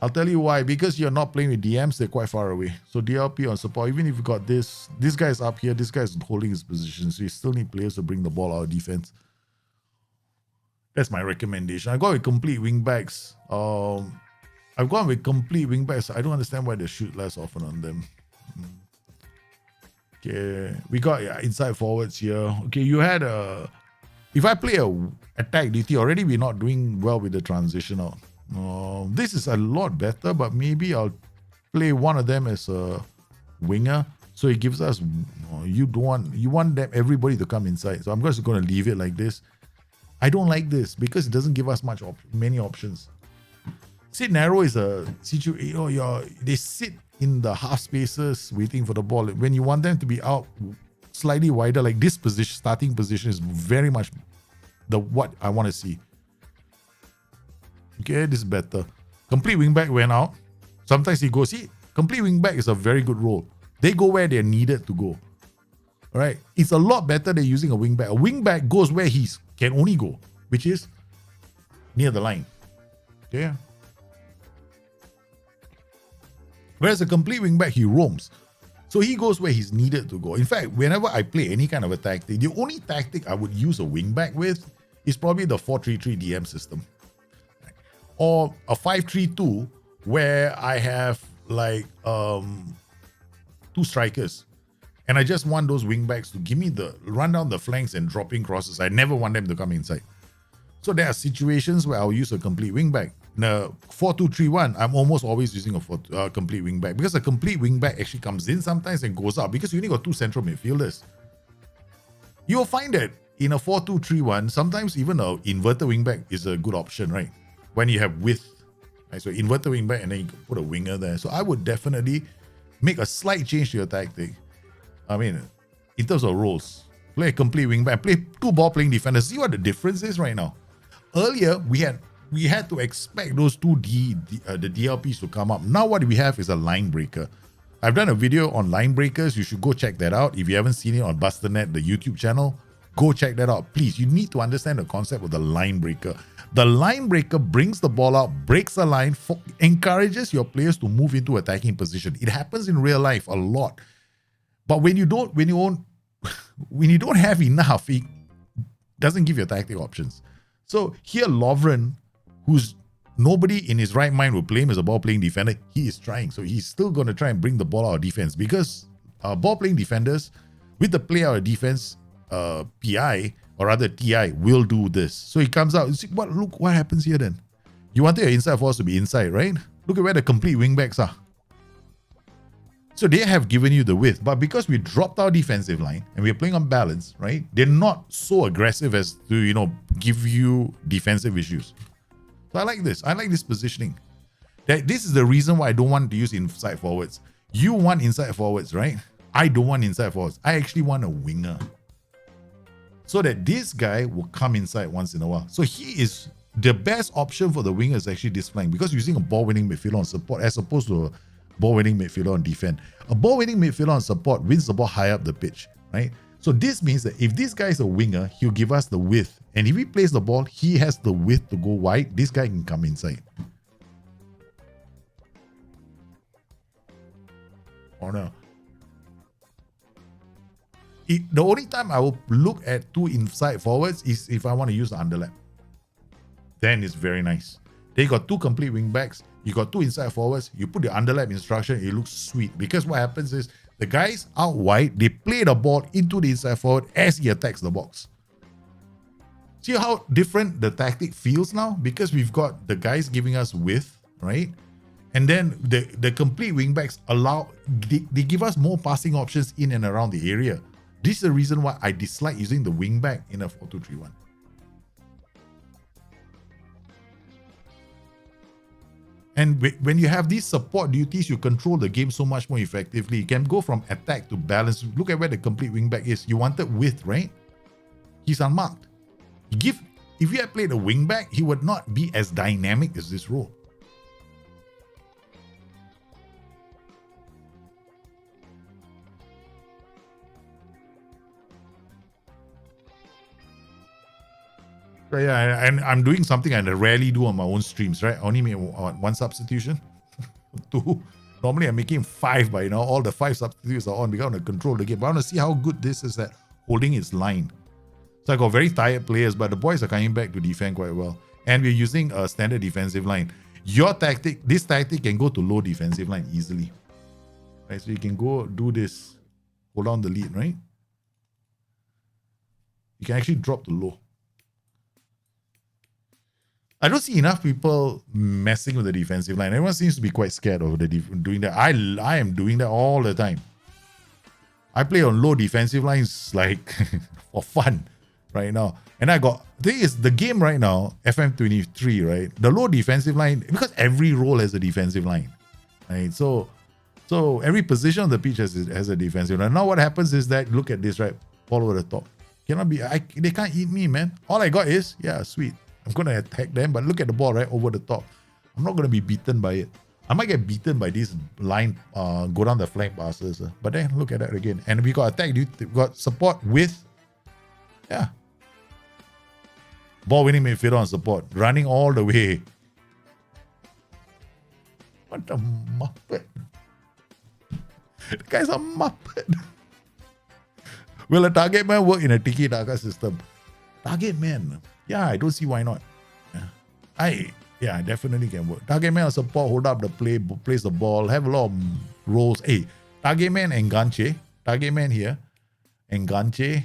I'll tell you why. Because you're not playing with DMs, they're quite far away. So DLP on support, even if you got this guy is up here, this guy is holding his position. So you still need players to bring the ball out of defense. That's my recommendation. I got with complete wingbacks. I've gone with complete wingbacks. I don't understand why they shoot less often on them. Okay, we got inside forwards here. Okay, you had if I play a attack DT already, we're not doing well with the transition out. This is a lot better, but maybe I'll play one of them as a winger. So it gives us you want everybody to come inside. So I'm just going to leave it like this. I don't like this because it doesn't give us many options. Sit narrow is a situation, they sit in the half spaces waiting for the ball. When you want them to be out slightly wider, like this position, starting position is very much what I want to see. Okay, this is better. Complete wingback went out. Sometimes he goes, see, complete wingback is a very good role. They go where they're needed to go. All right, it's a lot better than using a wingback. A wingback goes where he can only go, which is near the line. Okay. Whereas a complete wingback, he roams. So he goes where he's needed to go. In fact, whenever I play any kind of a tactic, the only tactic I would use a wingback with is probably the 4-3-3 DM system. Or a 5-3-2 where I have like 2 strikers. And I just want those wingbacks to give me the run down the flanks and dropping crosses. I never want them to come inside. So there are situations where I'll use a complete wingback. In a 4-2-3-1, I'm almost always using a complete wingback because a complete wingback actually comes in sometimes and goes out because you only got 2 central midfielders. You'll find that in a 4-2-3-1, sometimes even an inverted wingback is a good option, right? When you have width. Right? So inverted wingback and then you can put a winger there. So I would definitely make a slight change to your tactic. I mean, in terms of roles, play a complete wingback, play 2 ball-playing defenders. See what the difference is right now. Earlier, we had to expect those 2 the DLPs to come up. Now what we have is a line breaker. I've done a video on line breakers. You should go check that out. If you haven't seen it on Bustthenet, the YouTube channel, go check that out. Please, you need to understand the concept of the line breaker. The line breaker brings the ball out, breaks the line, encourages your players to move into attacking position. It happens in real life a lot. But when you don't have enough, it doesn't give you tactic options. So here, Lovren, who's nobody in his right mind would play him as a ball-playing defender, he is trying. So he's still going to try and bring the ball out of defense because ball-playing defenders with the play out of defense, PI or rather TI will do this. So he comes out. See, look what happens here then. You wanted your inside force to be inside, right? Look at where the complete wingbacks are. So they have given you the width, but because we dropped our defensive line and we're playing on balance, right? They're not so aggressive as to, give you defensive issues. So I like this. I like this positioning. This is the reason why I don't want to use inside forwards. You want inside forwards, right? I don't want inside forwards. I actually want a winger. So that this guy will come inside once in a while. So he is the best option for the winger is actually this flank because using a ball-winning midfielder on support as opposed to a ball-winning midfielder on defense. A ball-winning midfielder on support wins the ball high up the pitch, right? So this means that if this guy is a winger, he'll give us the width. And if he plays the ball, he has the width to go wide. This guy can come inside. Oh no. The only time I will look at 2 inside forwards is if I want to use the underlap. Then it's very nice. They got 2 complete wing backs. You got 2 inside forwards. You put the underlap instruction. It looks sweet because what happens is the guys out wide, they play the ball into the inside forward as he attacks the box. See how different the tactic feels now? Because we've got the guys giving us width, right? And then the complete wing backs they give us more passing options in and around the area. This is the reason why I dislike using the wing back in a 4-2-3-1. And when you have these support duties, you control the game so much more effectively. You can go from attack to balance. Look at where the complete wingback is. You wanted width, right? He's unmarked. If you had played a wingback, he would not be as dynamic as this role. So yeah, and I'm doing something I rarely do on my own streams, right? I only make 1 substitution. 2. Normally I'm making 5 by now. All the 5 substitutes are on because I want to control the game. But I want to see how good this is at holding its line. So I got very tired players, but the boys are coming back to defend quite well. And we're using a standard defensive line. This tactic can go to low defensive line easily. Right, so you can go do this. Hold on the lead, right? You can actually drop to low. I don't see enough people messing with the defensive line. Everyone seems to be quite scared of doing that. I am doing that all the time. I play on low defensive lines like for fun. right now. And the thing is, the game right now, FM23, right? The low defensive line, because every role has a defensive line, right? So every position on the pitch has a defensive line. Now what happens is that, look at this, right? Ball over the top. They can't eat me, man. All I got is, yeah, sweet. I'm going to attack them, but look at the ball, right? Over the top. I'm not going to be beaten by it. I might get beaten by this line, go down the flank passes. But then look at that again. And we got attack, we got support with, yeah. Ball winning midfielder on support. Running all the way. What a muppet. The guy's a muppet. Will a target man work in a tiki-taka system? Target man. Yeah, I don't see why not. Yeah, definitely can work. Target man on support, hold up the play, place the ball, have a lot of roles. Hey, target man enganche. Target man here. Enganche.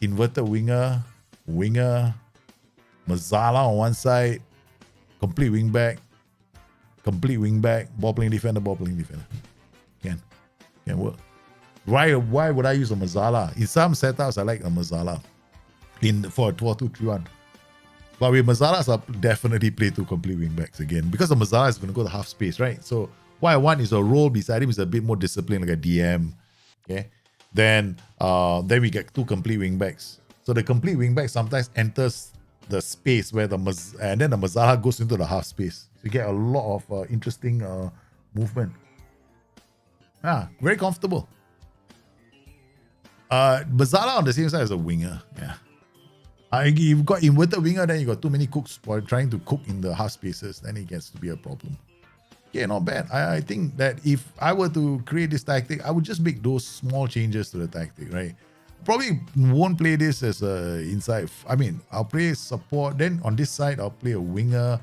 Inverted winger. Mazzala on one side. Complete wing back. Ball playing defender. Can work. Why would I use a Mazzala? In some setups, I like a Mazzala. For a 4-2-3-1. But with Mazzalas, I'll definitely play two complete wing backs again, because the Mazzala is going to go to half space, right? So what I want is a role beside him is a bit more disciplined, like a DM. Okay. Then we get two complete wing backs. So the complete wing back sometimes enters the space where and then the Mazzala goes into the half space. So you get a lot of interesting movement. Very comfortable. Mazzala on the same side as a winger. Yeah. You've got inverted winger, then you got too many cooks while trying to cook in the half spaces, then it gets to be a problem. Yeah, not bad. I think that if I were to create this tactic, I would just make those small changes to the tactic, right? Probably won't play this as a inside. I'll play support. Then on this side, I'll play a winger.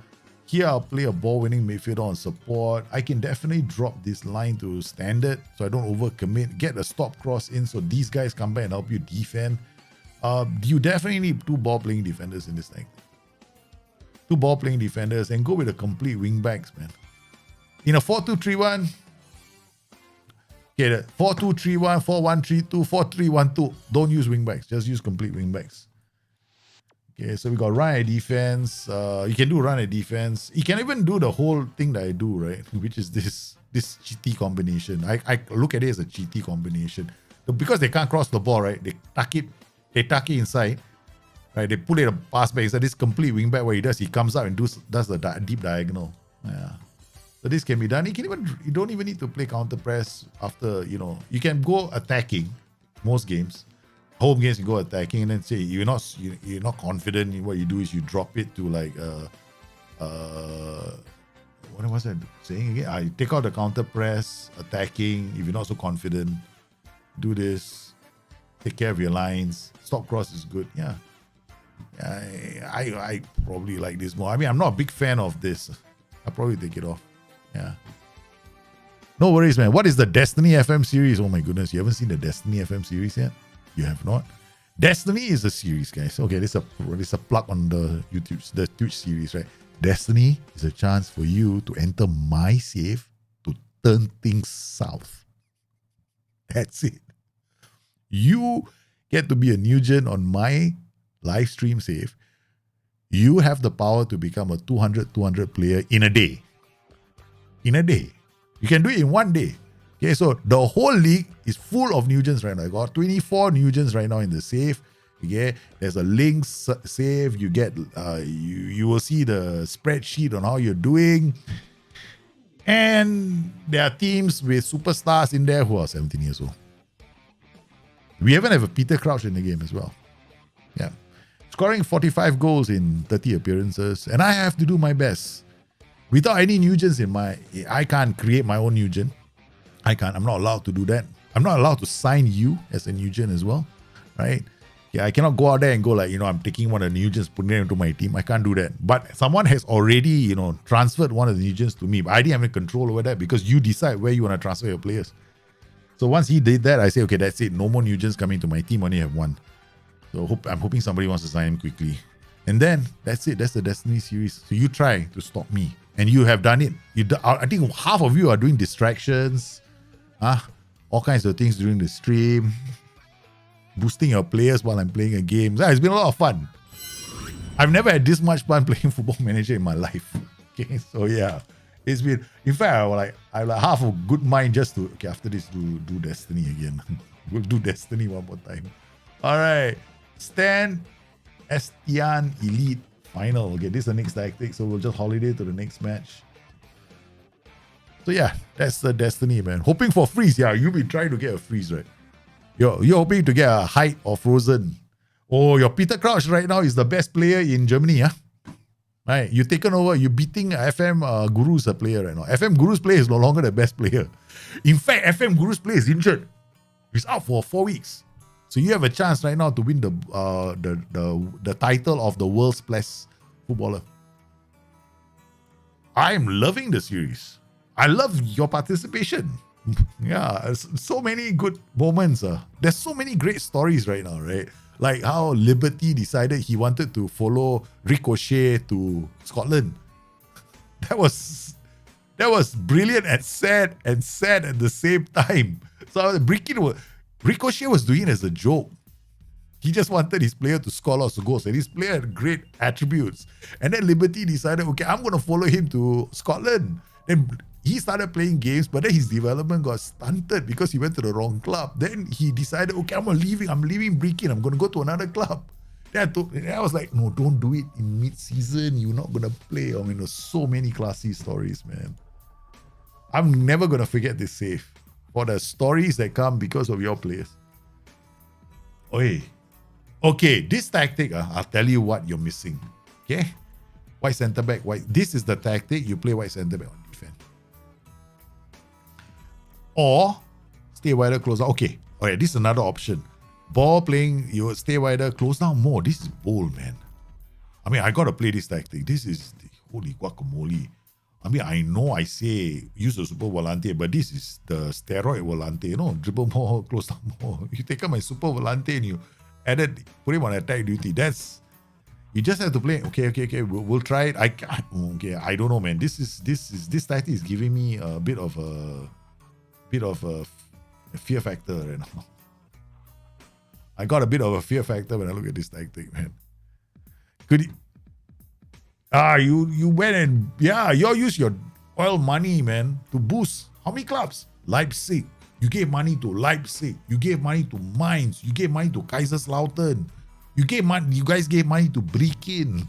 Here, I'll play a ball-winning midfielder on support. I can definitely drop this line to standard so I don't overcommit. Get a stop cross in so these guys come back and help you defend. You definitely need two ball-playing defenders in this thing. Two ball-playing defenders and go with a complete wing backs, man. In a 4-2-3-1, okay, 4-2-3-1, 4-1-3-2, 4-3-1-2. Don't use wing backs. Just use complete wing backs. Okay, so we got run at defense. You can do run at defense. You can even do the whole thing that I do, right? Which is this cheaty combination. I look at it as a cheaty combination. Because they can't cross the ball, right? They tuck it inside, right? They pull it a pass back. So this complete wing back, what he comes out and does the deep diagonal. Yeah. So this can be done. You don't even need to play counter press after, you can go attacking most games. Home games you go attacking and then say you're not confident in what you do is you drop it to like what was I saying again? I take out the counter press, attacking. If you're not so confident, do this. Take care of your lines. Stop cross is good. Yeah. I probably like this more. I'm not a big fan of this. I'll probably take it off. Yeah. No worries, man. What is the Destiny FM series? Oh my goodness. You haven't seen the Destiny FM series yet? You have not? Destiny is a series, guys. Okay, this is a plug on the Twitch series, right? Destiny is a chance for you to enter my save to turn things south. That's it. You get to be a Nugent on my live stream save. You have the power to become a 200 player in a day. In a day. You can do it in one day. Okay, so the whole league is full of Nugents right now. I got 24 Nugents right now in the save. Okay, there's a link save. You get you will see the spreadsheet on how you're doing. And there are teams with superstars in there who are 17 years old. We even have a Peter Crouch in the game as well. Yeah. Scoring 45 goals in 30 appearances. And I have to do my best. Without any Nugents I can't create my own Nugent. I'm not allowed to do that. I'm not allowed to sign you as a Nugent as well. Right? Yeah, I cannot go out there and go like, I'm taking one of the Nugents, putting it into my team. I can't do that. But someone has already, transferred one of the Nugents to me. But I didn't have any control over that because you decide where you want to transfer your players. So once he did that, I say, okay, that's it. No more Nugents coming to my team. Only have one. So I'm hoping somebody wants to sign him quickly. And then that's it. That's the Destiny series. So you try to stop me. And you have done it. I think half of you are doing distractions. All kinds of things during the stream. boosting your players while I'm playing a game. It's been a lot of fun. I've never had this much fun playing Football Manager in my life. Okay, so yeah, it's been. In fact, I like half a good mind just to after this do Destiny again. We'll do Destiny one more time. All right, Stan Estian Elite Final. Okay, this is the next tactic, so we'll just holiday to the next match. So yeah, that's the Destiny, man. Hoping for freeze. Yeah, you'll be trying to get a freeze, right? You're hoping to get a height or frozen. Oh, your Peter Crouch right now is the best player in Germany, huh? Right, you taken over. You're beating FM Guru's a player right now. FM Guru's player is no longer the best player. In fact, FM Guru's player is injured. He's out for 4 weeks. So you have a chance right now to win the title of the world's best footballer. I'm loving the series. I love your participation. Yeah, so many good moments. There's so many great stories right now, right? Like how Liberty decided he wanted to follow Ricochet to Scotland. That was brilliant and sad at the same time. So Ricochet was doing it as a joke. He just wanted his player to score lots of goals, and his player had great attributes. And then Liberty decided, okay, I'm going to follow him to Scotland. Then he started playing games, but then his development got stunted because he went to the wrong club. Then he decided, okay, I'm leaving Brechin. I'm going to go to another club. Then I was like, no, don't do it in mid-season. You're not going to play. I mean, there's so many classy stories, man. I'm never going to forget this save for the stories that come because of your players. Okay, this tactic, I'll tell you what you're missing. Okay? White centre back. This is the tactic. You play white centre back on defense. Or stay wider, close down. Okay, this is another option. Ball playing, you stay wider, close down more. This is bold, man. I mean, I got to play this tactic. This is the holy guacamole. I mean, I know I say use the super volante, but this is the steroid volante. You know, dribble more, close down more. You take out my super volante and you put him on attack duty. You just have to play. Okay. We'll try it. I don't know, man. This tactic is giving me a bit of a fear factor right now. I got a bit of a fear factor when I look at this tactic, man. You went and you use your oil money, man, to boost how many clubs? Leipzig. You gave money to Leipzig. You gave money to Mainz. You gave money to Kaiserslautern. You guys gave money to Brechin.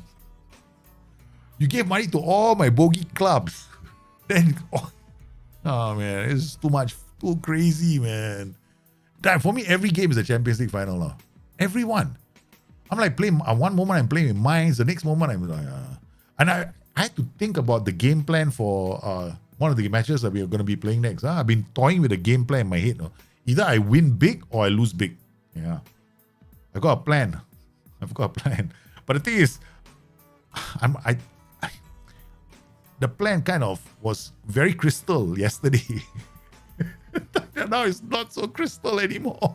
You gave money to all my bogey clubs. Then, oh man, it's too much, too crazy, man. For me, every game is a Champions League final now. Everyone. I'm like playing. One moment I'm playing with Mainz. The next moment I'm like, and I had to think about the game plan for one of the matches that we are going to be playing next. I've been toying with a game plan in my head. Either I win big or I lose big. Yeah, I've got a plan. But the thing is, the plan kind of was very crystal yesterday. Now it's not so crystal anymore.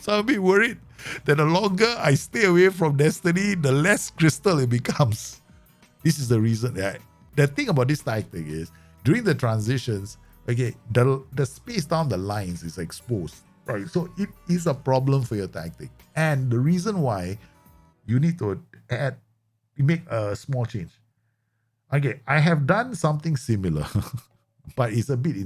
So I'm a bit worried that the longer I stay away from Destiny, the less crystal it becomes. This is the reason. The thing about this tactic is, during the transitions, okay, the space down the lines is exposed, right? So it is a problem for your tactic. And the reason why you need to make a small change. Okay, I have done something similar, but it's a bit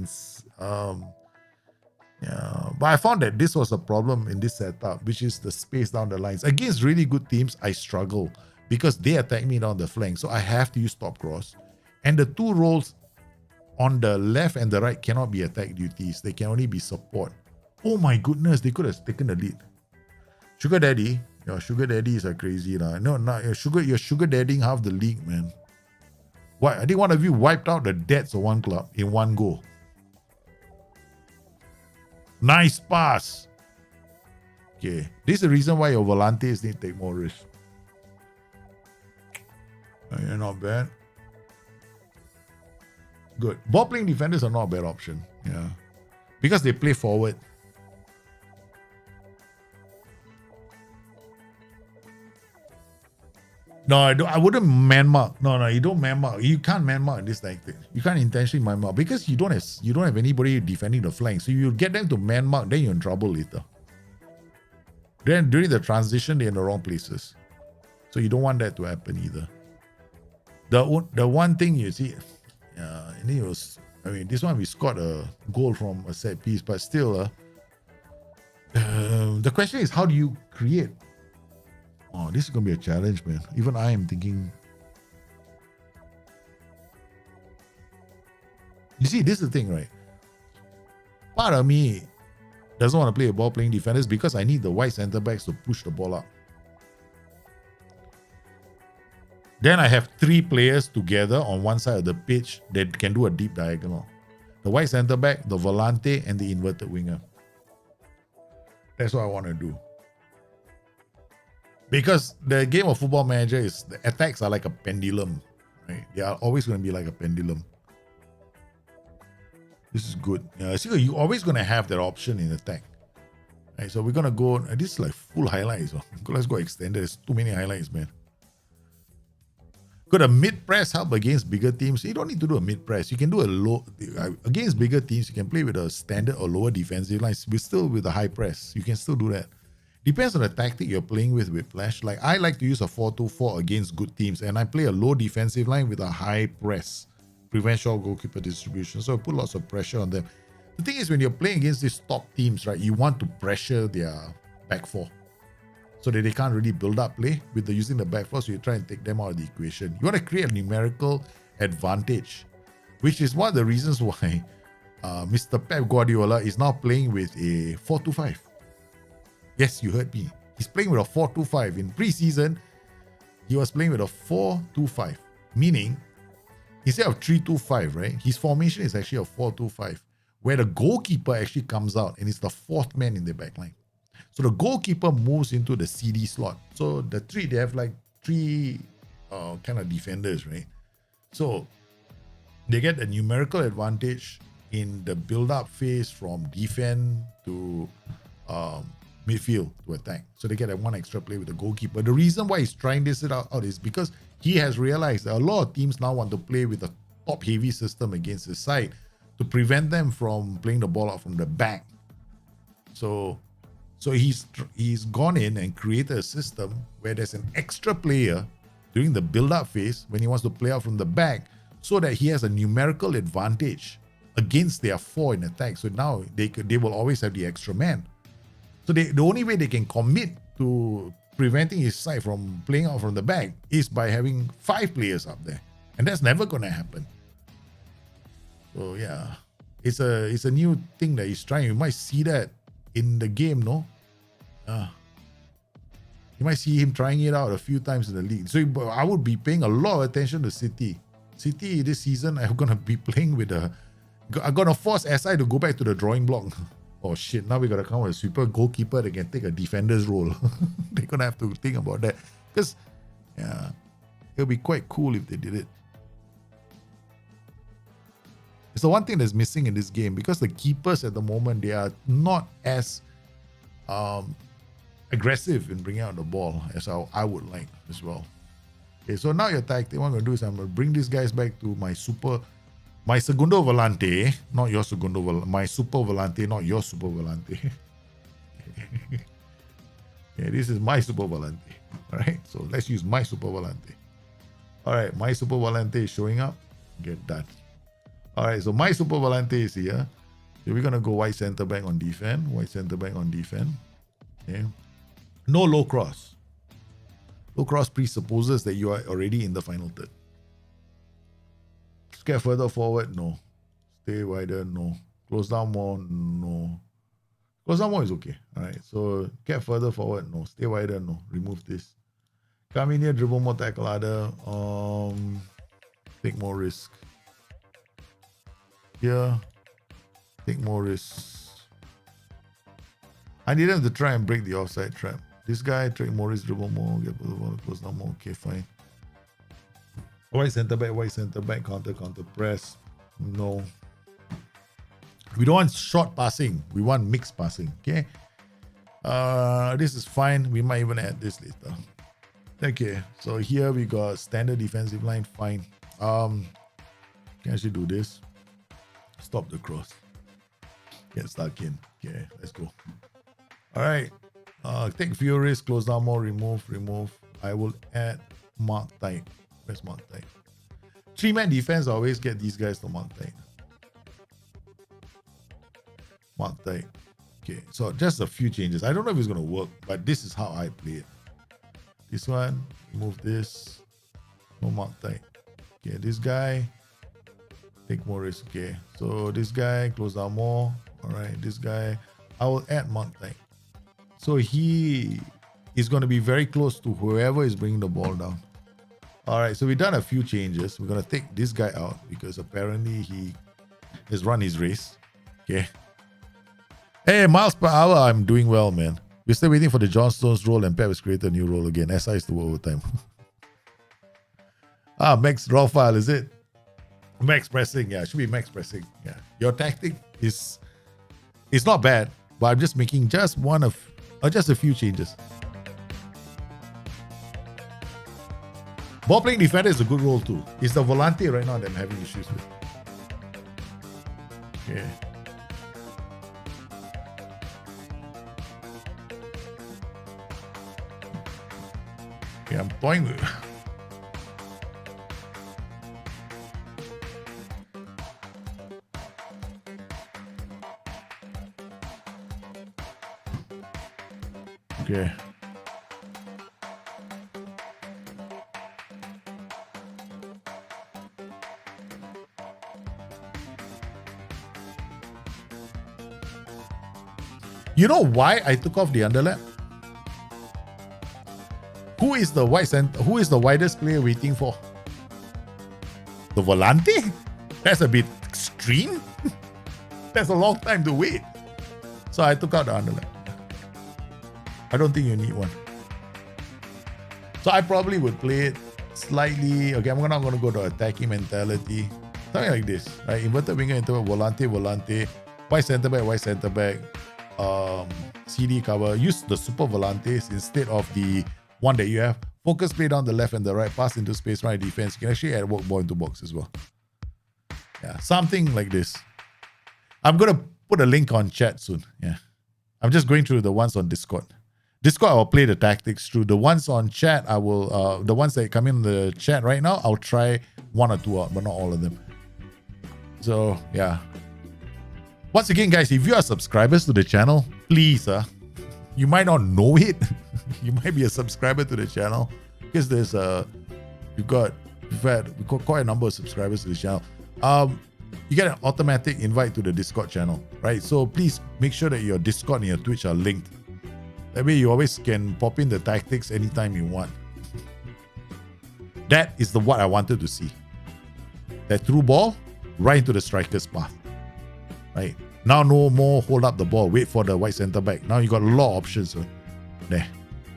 but I found that this was a problem in this setup, which is the space down the lines. Against really good teams, I struggle because they attack me down the flank. So I have to use top cross. And the two roles on the left and the right cannot be attack duties. They can only be support. Oh my goodness, they could have taken the lead. Sugar Daddy, your sugar daddies are crazy. No, you're sugar daddying half the league, man. Why? I think one of you wiped out the debts of one club in one go. Nice pass. Okay. This is the reason why your volantes need to take more risk. You're not bad. Good. Ball playing defenders are not a bad option. Yeah. Because they play forward. No, I wouldn't man mark. No, you don't man mark. You can't man mark in this tactic. You can't intentionally man mark because you don't have anybody defending the flank. So you get them to man mark, then you're in trouble later. Then during the transition, they're in the wrong places. So you don't want that to happen either. The one thing you see, and it was, I mean, this one we scored a goal from a set piece, but still, the question is, how do you create? Oh, this is going to be a challenge, man. Even I am thinking. You see, this is the thing, right? Part of me doesn't want to play a ball playing defenders because I need the wide center backs to push the ball up. Then I have three players together on one side of the pitch that can do a deep diagonal. The wide center back, the volante, and the inverted winger. That's what I want to do. Because the game of Football Manager is, the attacks are like a pendulum, right? They are always going to be like a pendulum. This is good. So you're always going to have that option in attack. Right, so we're going to go, this is like full highlights. Let's go extended. There's too many highlights, man. Could a mid-press help against bigger teams? You don't need to do a mid-press. You can do a low, against bigger teams, you can play with a standard or lower defensive line. We're still with a high press. You can still do that. Depends on the tactic you're playing with Flash. Like I like to use a 4-2-4 against good teams, and I play a low defensive line with a high press. Prevent short goalkeeper distribution. So I put lots of pressure on them. The thing is, when you're playing against these top teams, right, you want to pressure their back four so that they can't really build up play with using the back four. So you try and take them out of the equation. You want to create a numerical advantage, which is one of the reasons why Mr. Pep Guardiola is now playing with a 4-2-5. Yes, you heard me. He's playing with a 4-2-5. In preseason, he was playing with a 4-2-5, meaning instead of 3-2-5, right? His formation is actually a 4-2-5, where the goalkeeper actually comes out and is the fourth man in the back line. So the goalkeeper moves into the CD slot. So they have like three kind of defenders, right? So they get a numerical advantage in the build-up phase from defense to midfield to attack. So they get a one extra play with the goalkeeper. The reason why he's trying this out is because he has realized that a lot of teams now want to play with a top-heavy system against his side to prevent them from playing the ball out from the back. So he's gone in and created a system where there's an extra player during the build-up phase when he wants to play out from the back, so that he has a numerical advantage against their four in attack. So now they will always have the extra man. So the only way they can commit to preventing his side from playing out from the back is by having 5 players up there, and that's never going to happen. So yeah, it's a new thing that he's trying. You might see that in the game, no? You might see him trying it out a few times in the league. So I would be paying a lot of attention to City. City this season, I'm gonna be playing with I'm gonna force SI to go back to the drawing block. Oh shit, now we gotta come with a super goalkeeper that can take a defender's role. They're gonna have to think about that. Because yeah, it'll be quite cool if they did it. It's the one thing that's missing in this game, because the keepers at the moment, they are not as aggressive in bringing out the ball as I would like as well. Okay, so now your tactic, what I'm going to do is I'm going to bring these guys back to my Segundo Volante, not your Segundo Volante, my Super Volante, not your Super Volante. Okay, this is my Super Volante. All right, so let's use my Super Volante. All right, my Super Volante is showing up. Get that. All right, so my Super Volante is here. So we're going to go wide center back on defense. Wide center back on defense. Okay. No low cross. Low cross presupposes that you are already in the final third. Get further forward, no. Stay wider, no. Close down more, no. Close down more is okay. All right, so get further forward, no. Stay wider, no. Remove this. Come in here, dribble more, tackle harder. Take more risk. Here, take more risks. I need them to try and break the offside trap. This guy, take more risk, dribble more, get close down more. Okay, fine. Wide center back, counter press. No. We don't want short passing. We want mixed passing. Okay. This is fine. We might even add this later. Okay. So here we got standard defensive line. Fine. Can actually do this. Stop the cross. Get stuck in. Okay, let's go. All right. Take fewer risks, close down more, remove. I will add mark tight. Where's mark tight? 3-man defense, I always get these guys to mark tight. Mark tight. Okay, so just a few changes. I don't know if it's going to work, but this is how I play it. This one, remove this. No mark tight. Okay, this guy, take more risk. Okay, so this guy, close down more. All right, this guy, I will add mark tight. So he is going to be very close to whoever is bringing the ball down. All right, so we've done a few changes. We're going to take this guy out because apparently he has run his race. Okay. Hey, miles per hour, I'm doing well, man. We're still waiting for the John Stones role and Pep has created a new role again. SI is to work overtime. Max draw file, is it? Max pressing, yeah, it should be max pressing. Yeah. Your tactic is not bad, but I'm just making just a few changes. Ball playing defender is a good role too. It's the volante right now that I'm having issues with. Okay. Okay, I'm toying with. Okay. You know why I took off the underlap? Who is the widest player waiting for? The volante? That's a bit extreme. That's a long time to wait. So I took out the underlap. I don't think you need one. So I probably would play it slightly. Okay, I'm not going to go to attacking mentality. Something like this, right? Inverted winger into a volante, wide center back, CD cover. Use the super volantes instead of the one that you have. Focus play down the left and the right, pass into space, right defense. You can actually add work ball into box as well. Yeah, something like this. I'm going to put a link on chat soon. Yeah. I'm just going through the ones on Discord. Discord, I will play the tactics through. The ones on chat, I will, the ones that come in the chat right now, I'll try one or two out, but not all of them. So, yeah. Once again, guys, if you are subscribers to the channel, please, you might not know it. You might be a subscriber to the channel because there's we've got quite a number of subscribers to the channel. You get an automatic invite to the Discord channel, right? So please make sure that your Discord and your Twitch are linked. That way you always can pop in the tactics anytime you want. That is what I wanted to see. That through ball right into the striker's path. Right? Now no more hold up the ball, wait for the wide center back. Now you got a lot of options. There.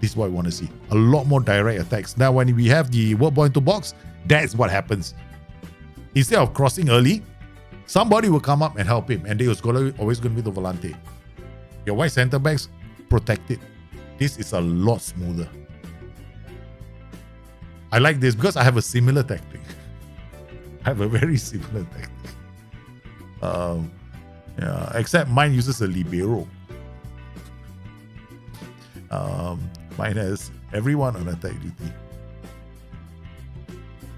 This is what we want to see. A lot more direct attacks. Now when we have the work ball into box, that's what happens. Instead of crossing early, somebody will come up and help him, and they was always going to be the volante. Your wide center backs protected. This is a lot smoother. I like this because I have a similar tactic. I have a very similar tactic. Yeah, except mine uses a libero. Mine has everyone on attack duty.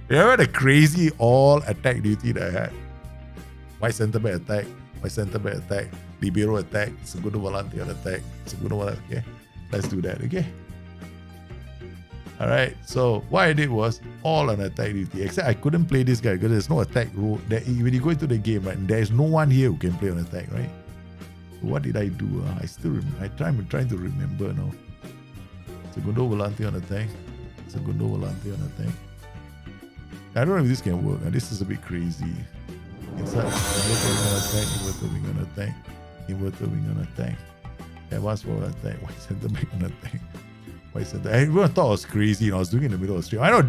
Remember the crazy all attack duty that I had? Wide center back attack, libero attack, segundo volante on attack, segundo volante. Okay, let's do that. Okay. All right. So what I did was all on attack duty, except I couldn't play this guy because there's no attack rule. When you go into the game, right, there is no one here who can play on attack, right? So what did I do? I'm trying to remember now. Segundo volante on attack, segundo volante on attack. I don't know if this can work. This is a bit crazy. Inside, inverted wing on attack, inverted wing on attack, advanced forward attack, wide center back on attack, wide center. Everyone thought I was crazy, and I was doing it in the middle of the stream. I know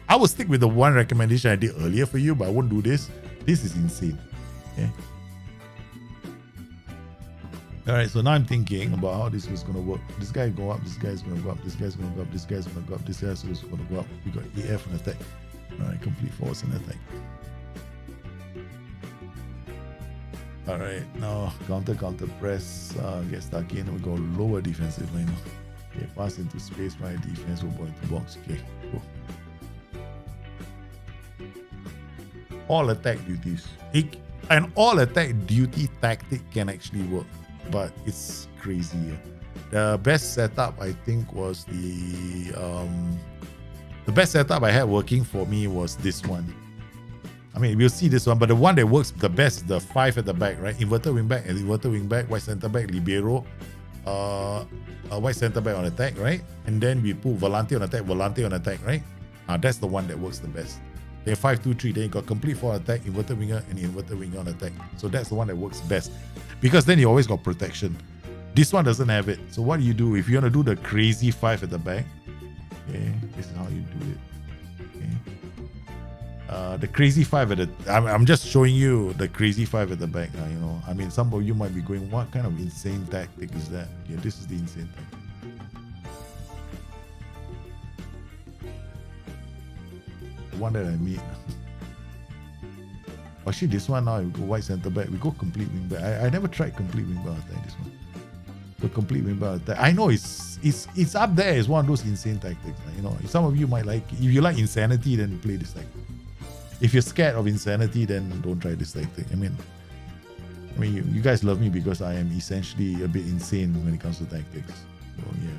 I will stick with the one recommendation I did earlier for you, but I won't do this. This is insane. Okay. All right, so now I'm thinking about how this is going to work. This guy go up, this guy's going to go up, this guy's going to go up, this guy's going to go up, this guy's going to go up. We got AF on attack. All right, complete force and attack. Alright, now counter press, get stuck in, we go lower defensive line. Okay, pass into space, my defense will go into box. Okay, go. All attack duties. An all attack duty tactic can actually work, but it's crazy. The best setup I think was the best setup I had working for me was this one. I mean, we'll see this one, but the one that works the best is the 5 at the back, right? Inverted wing back and inverted wing back, white center back, libero, white center back on attack, right? And then we put volante on attack, right? That's the one that works the best. Then 5-2-3, then you got complete for attack, inverted winger, and inverted winger on attack. So that's the one that works best, because then you always got protection. This one doesn't have it. So what do you do if you want to do the crazy 5 at the back? Okay, this is how you do it. Okay. The crazy 5 at the, I'm just showing you the crazy 5 at the back. You know, I mean, some of you might be going, what kind of insane tactic is that? Okay, this is the insane tactic. The one that I made. Actually, this one now, we go white center back. We go complete wing back. I never tried complete wing back attack, this one. So complete wing back attack. I know it's up there as one of those insane tactics. You know, some of you might like, if you like insanity, then play this tactic. If you're scared of insanity, then don't try this tactic. I mean, you guys love me because I am essentially a bit insane when it comes to tactics. So yeah,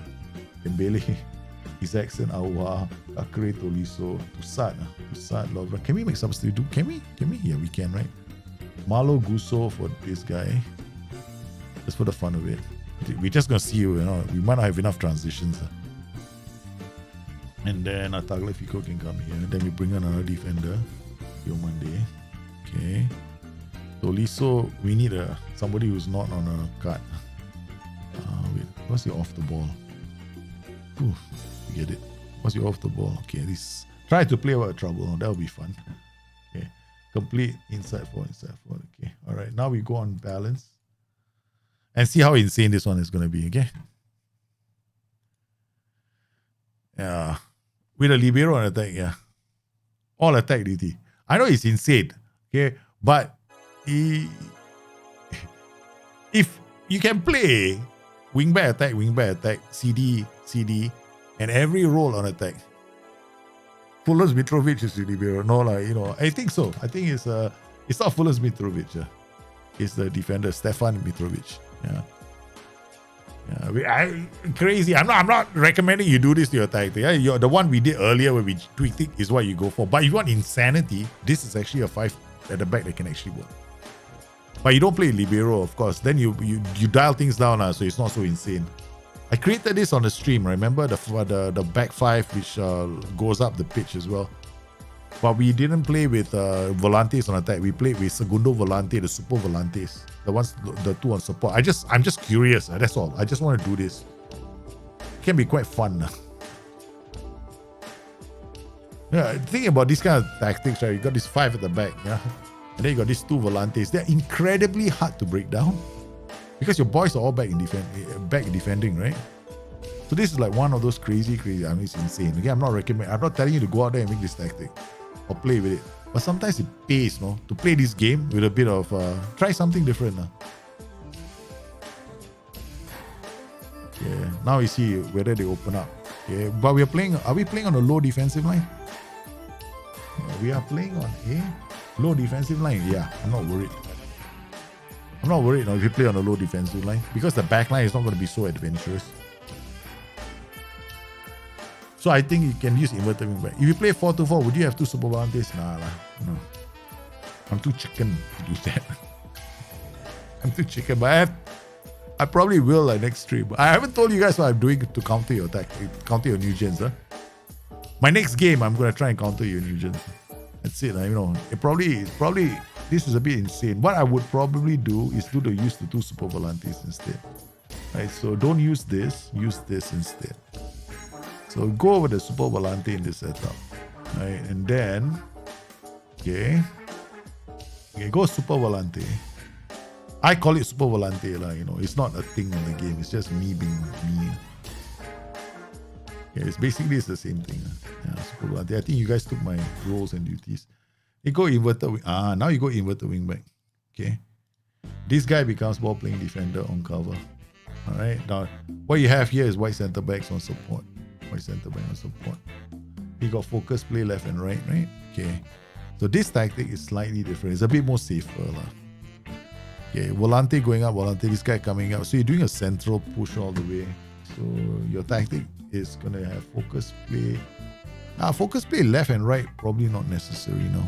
Dembele, his accent, Awa, Akre, Tolisso, Tusat, Lovren. Can we make substitute? Can we? Yeah, we can, right? Malo Gusso for this guy, just for the fun of it. We're just gonna see, you know, we might not have enough transitions. And then Tagliafico can come here. And then we bring on another defender. Monday. Okay. Tolisso, we need somebody who's not on a cut. Wait, what's your off the ball? Ooh, get it. What's your off the ball? Okay, this. Try to play out of trouble. That'll be fun. Okay. Complete inside forward. Okay. All right. Now we go on balance. And see how insane this one is going to be. Okay. Yeah. With a libero on attack. Yeah. All attack duty. I know it's insane, okay, but if you can play wing back attack, CD, and every role on attack. Fullers Mitrovic is libero. No, like, you know, I think so. I think it's not Fullers Mitrovic. It's the defender Stefan Mitrovic. Yeah. Yeah, crazy. I'm not recommending you do this to your tactic. Yeah? The one we did earlier where we tweaked it is what you go for. But if you want insanity, this is actually a 5 at the back that can actually work. But you don't play libero, of course. Then you dial things down, so it's not so insane. I created this on the stream. Remember the back 5 which goes up the pitch as well. But we didn't play with volantes on attack. We played with Segundo Volante, the super volantes. The 2 on support. I'm just curious. That's all. I just want to do this. It can be quite fun. Yeah, think about this kind of tactics, right? You got this 5 at the back, yeah, and then you got these 2 volantes. They're incredibly hard to break down because your boys are all back in defending, right? So this is like one of those crazy. I mean, it's insane. Okay, I'm not telling you to go out there and make this tactic or play with it. But sometimes it pays, no, to play this game with a bit of try something different. Yeah. Now we see whether they open up. Yeah. But we are playing. Are we playing on a low defensive line? We are playing on a low defensive line. Yeah, I'm not worried. I'm not worried now if you play on a low defensive line because the back line is not going to be so adventurous. So I think you can use inverted wing back. If you play 4-2-4, would you have 2 super volantes? Nah, no. I'm too chicken to do that. I'm too chicken, but I probably will next stream. I haven't told you guys what I'm doing to counter your attack, counter your new gens. My next game, I'm gonna try and counter your new gens. That's it. You know, it probably this is a bit insane. What I would probably do is use the 2 super volantes instead. Right? So don't use this. Use this instead. So go over the super volante in this setup, right? And then, okay, go super volante. I call it super volante, you know. It's not a thing in the game. It's just me being me. Yeah, it's the same thing. Yeah, super volante. I think you guys took my roles and duties. You go inverted wing. Now you go inverted wing back. Okay. This guy becomes ball playing defender on cover. All right. Now, what you have here is white center backs on support. White center back on support. He got focus play left and right, right? Okay. So this tactic is slightly different. It's a bit more safer. Okay. Volante going up, Volante, this guy coming up. So you're doing a central push all the way. So your tactic is going to have focus play. Focus play left and right, probably not necessary now.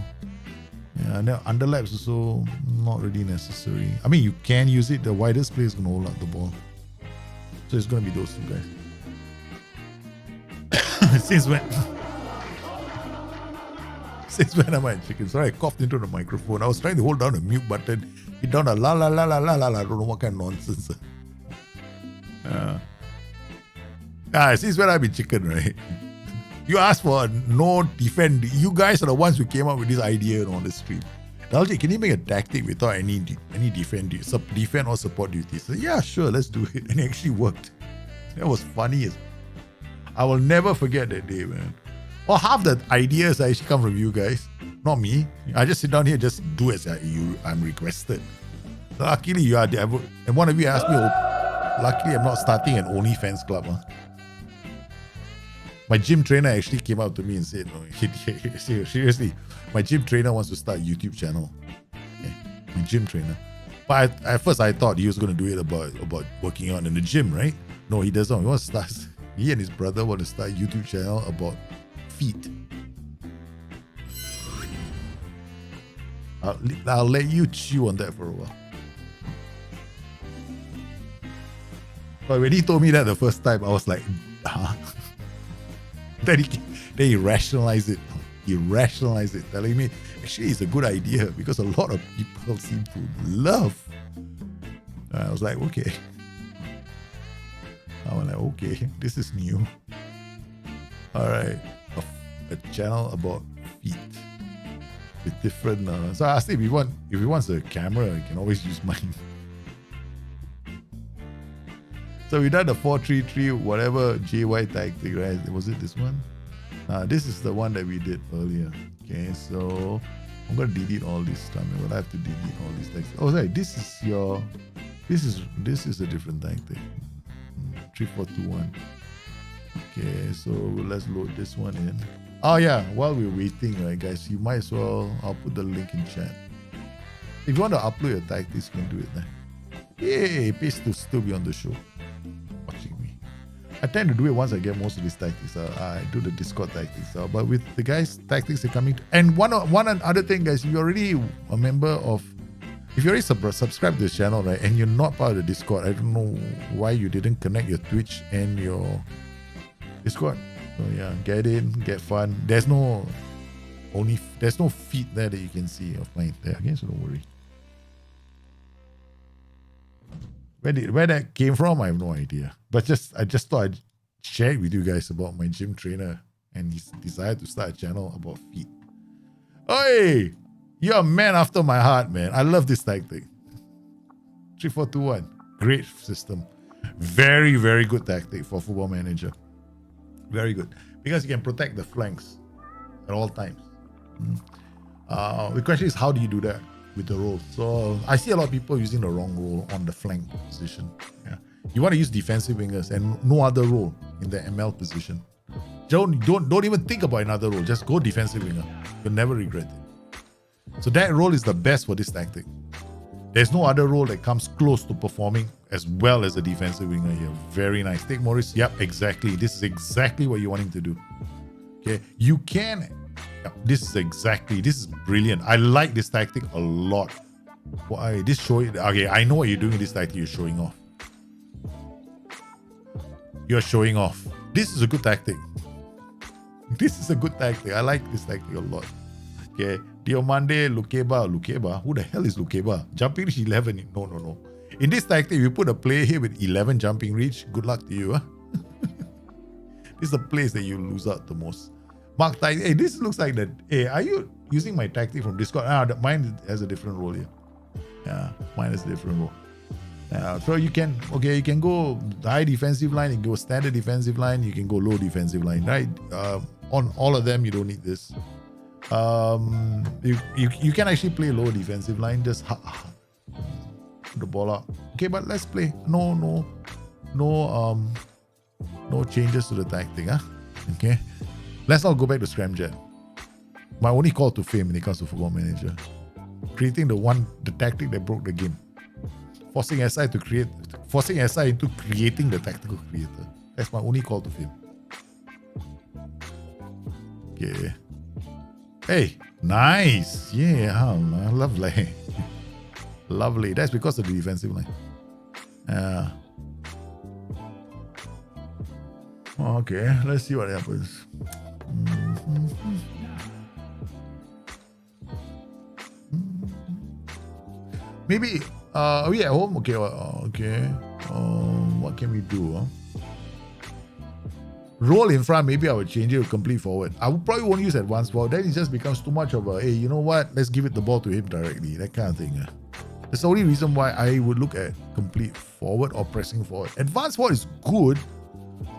Yeah, and then underlaps also not really necessary. I mean, you can use it. The widest player is going to hold up the ball. So it's going to be those two guys. Since when am I chicken? Sorry, I coughed into the microphone. I was trying to hold down the mute button. Hit down a la la la la la la la. I don't know what kind of nonsense. Since when I've been chicken, right? You asked for no defend. You guys are the ones who came up with this idea on the stream. LJ, can you make a tactic without any defend or support duties? So, yeah, sure, let's do it. And it actually worked. That was funny. I will never forget that day, man. Well, half the ideas actually come from you guys, not me. I just sit down here, just do as I'm requested. Luckily, you are there. And one of you asked me, luckily, I'm not starting an OnlyFans club. Huh? My gym trainer actually came out to me and said, no, seriously, my gym trainer wants to start a YouTube channel. Okay, my gym trainer. But at first I thought he was going to do it about working out in the gym, right? No, he doesn't. He wants to start. He and his brother want to start a YouTube channel about feet. I'll let you chew on that for a while. But when he told me that the first time, I was like, huh? Then he rationalized it. He rationalized it, telling me, actually, it's a good idea because a lot of people seem to love. I was like, okay. I was like, okay, this is new. All right, a channel about feet with different. So I asked him if he wants a camera, he can always use mine. So we done the 4-3-3 whatever JY tactic, right? Was it this one? This is the one that we did earlier. Okay, so I'm gonna delete all this stuff. I will have to delete all these texts. Oh, sorry, this is a different tactic. 3-4-2-1. Okay, so let's load this one in. Oh yeah, while we're waiting, right, guys, you might as well. I'll put the link in chat. If you want to upload your tactics, you can do it there. Yay, Pace to still be on the show. Watching me. I tend to do it once I get most of these tactics. I do the Discord tactics. But with the guys, tactics are coming. And one other thing, guys, if you're already a member of, if you already subscribe to this channel, right, and you're not part of the Discord, I don't know why you didn't connect your Twitch and your Discord. So yeah, get in, get fun. There's no feed there that you can see of mine there. Okay, so don't worry. Where that came from, I have no idea. But I just thought I'd share it with you guys about my gym trainer and his desire to start a channel about feet. Hey, you're a man after my heart, man. I love this tactic. 3-4-2-1. Great system. Very, very good tactic for Football Manager. Very good. Because you can protect the flanks at all times. The question is, how do you do that with the role? So I see a lot of people using the wrong role on the flank position. Yeah. You want to use defensive wingers and no other role in the ML position. Don't even think about another role. Just go defensive winger. You'll never regret it. So that role is the best for this tactic. There's no other role that comes close to performing as well as a defensive winger here. Very nice. Take Morris. Yep, exactly. This is exactly what you're wanting to do. Okay, you can. Yep, this is brilliant. I like this tactic a lot. Why? Okay, I know what you're doing with this tactic. You're showing off. You're showing off. This is a good tactic. This is a good tactic. I like this tactic a lot. Okay, Diomande, Lukeba. Who the hell is Lukeba? Jumping reach 11. No. In this tactic, you put a player here with 11 jumping reach. Good luck to you. Huh? This is the place that you lose out the most. Mark, hey, this looks like that. Hey, are you using my tactic from Discord? Mine has a different role here. Yeah, mine has a different role. So you can go high defensive line, you can go standard defensive line, you can go low defensive line, right? On all of them, you don't need this. You can actually play low defensive line. Just the ball out. Okay, but let's play. No changes to the tactic, huh? Okay. Let's not go back to scramjet. My only call to fame when it comes to Football Manager. Creating the tactic that broke the game. Forcing SI into creating the tactical creator. That's my only call to fame. Okay. Hey, nice. Yeah, lovely. Lovely. That's because of the defensive line. Okay, let's see what happens. Maybe are we at home? Okay, okay. What can we do? Roll in front, maybe I would change it to complete forward. I would probably won't use advanced forward. Then it just becomes too much of a, hey, you know what? Let's give it the ball to him directly. That kind of thing. That's the only reason why I would look at complete forward or pressing forward. Advanced forward is good.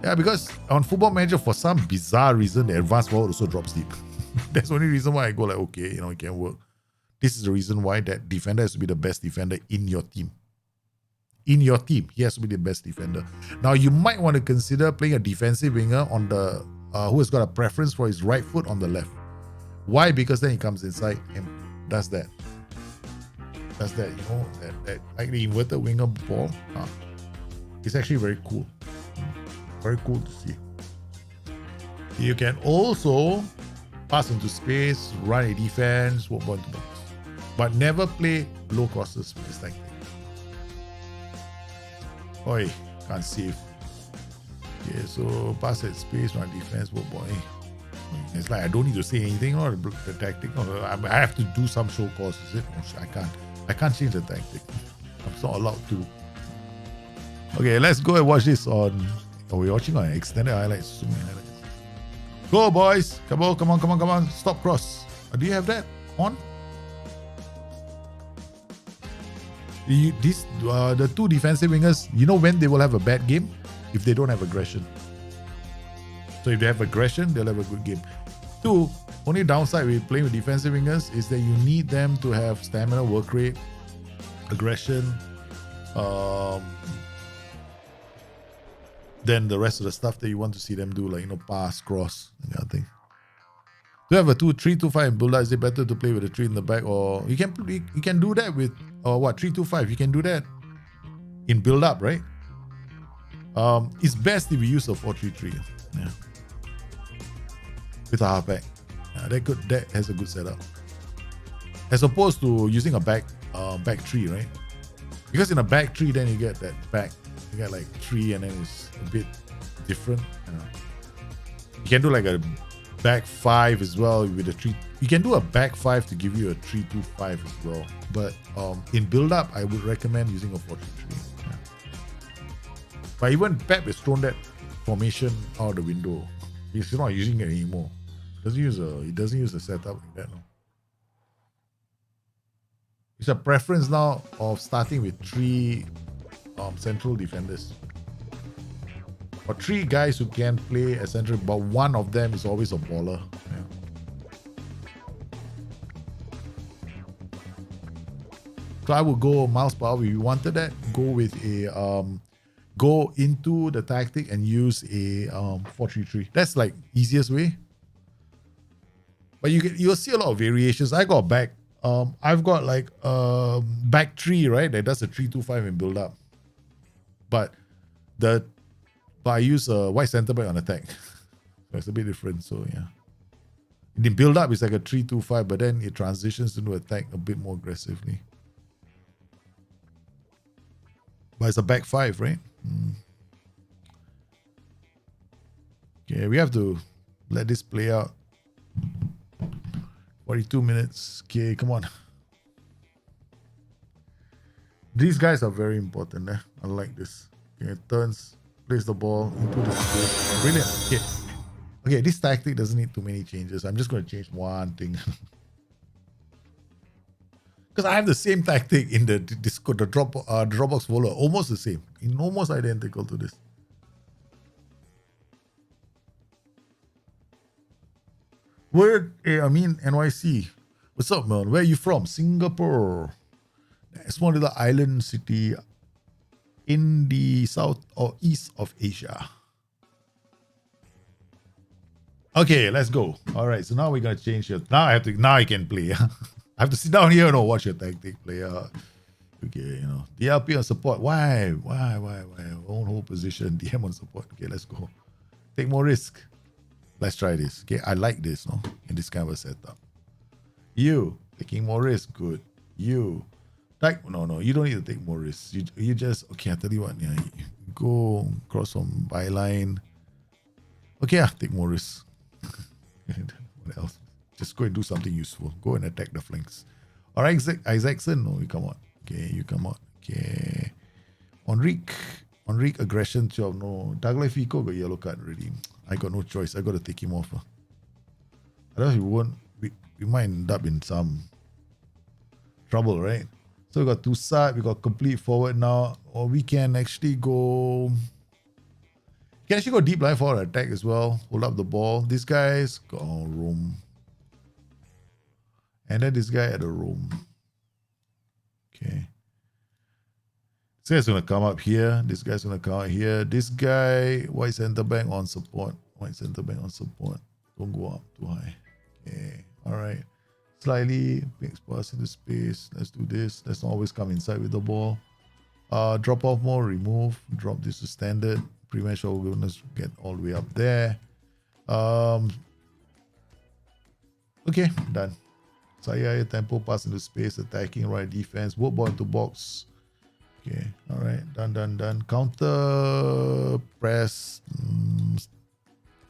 Yeah, because on Football Manager, for some bizarre reason, the advanced forward also drops deep. That's the only reason why I go like, okay, it can work. This is the reason why that defender has to be the best defender in your team. In your team, he has to be the best defender. Now, you might want to consider playing a defensive winger on the who has got a preference for his right foot on the left. Why? Because then he comes inside and does that. That like the inverted winger ball. It's actually very cool. Very cool to see. You can also pass into space, run a defense, walk ball into box. But never play low crosses with this tactic. Oi, can't save. Okay, so pass at space, run defense, walk ball. It's like I don't need to say anything or the tactic. Or I have to do some show calls, is it? I can't change the tactic. I'm not allowed to. Okay, let's go and watch this on. Oh, we're watching on extended highlights. So many highlights. Go, boys! Come on! Stop cross. Do you have that on? The two defensive wingers, you know when they will have a bad game? If they don't have aggression. So if they have aggression, they'll have a good game. Two, only downside with playing with defensive wingers is that you need them to have stamina, work rate, aggression, then the rest of the stuff that you want to see them do, like pass, cross, and that thing. To have a 3-2-5 in build-up, is it better to play with a 3 in the back, or you can do that with 3-2-5? You can do that in build-up, right? It's best if you use a 4-3-3. Yeah. With a halfback. Yeah, that has a good setup. As opposed to using a back three, right? Because in a back three, then you get that back. You get like 3 and then it's a bit different. You can do like a back 5 as well with a 3. You can do a back 5 to give you a 3-2-5 as well. But in build-up, I would recommend using a 4-3-3. Yeah. But even Pep has thrown that formation out the window. He's not using it anymore. He doesn't use a setup like that. No. It's a preference now of starting with 3 central defenders. Or 3 guys who can play as central, but one of them is always a baller. Yeah. So I would go miles per hour. If you wanted that, go with a go into the tactic and use a 4-3-3. That's like easiest way. But you'll see a lot of variations. I got back. I've got like back 3, right? That does a 3-2-5 in build up. But I use a white center back on attack. So it's a bit different. So yeah. In the build up, it's like a 3-2-5, but then it transitions into attack a bit more aggressively. But it's a back 5, right? Okay, we have to let this play out. 42 minutes. Okay, come on. These guys are very important. I like this. Okay, turns, plays the ball into the space. Brilliant. Okay, this tactic doesn't need too many changes. I'm just going to change one thing. Because I have the same tactic in the Discord, the Dropbox folder, almost the same, almost identical to this. Where, I mean, NYC. What's up, man? Where are you from? Singapore. A small little island city in the south or east of Asia. Okay, let's go. All right, so now we're gonna change it. Now I can play. I have to sit down here and watch your tactic play out. Okay, DLP on support. Why? Won't hold position. DM on support. Okay, let's go. Take more risk. Let's try this. Okay, I like this, no? In this kind of a setup. You taking more risk. Good. You. No, you don't need to take more risks. You just, okay, I tell you what, yeah, go cross from byline. Okay, take more risks. What else? Just go and do something useful. Go and attack the flanks. All right, Isaacson, no, you come on. Okay, you come on. Okay. Enrique aggression 12. No. Douglas Fico got yellow card already. I got no choice. I got to take him off. Otherwise, we might end up in some trouble, right? So we got Tusat, we got complete forward now. Or we can actually go... Can actually go deep line forward attack as well. Hold up the ball. This guy's got roam. And then this guy at the roam. Okay. This guy's going to come up here. This guy's going to come out here. This guy, white center back on support. White center back on support. Don't go up too high. Okay. All right. Slightly makes pass into space. Let's do this. Let's not always come inside with the ball. Drop off more, remove. Drop this to standard. Pretty much all we're gonna get all the way up there. Okay, done. Saya tempo pass into space, attacking right defense. Work ball into box. Okay, all right, done. Counter press.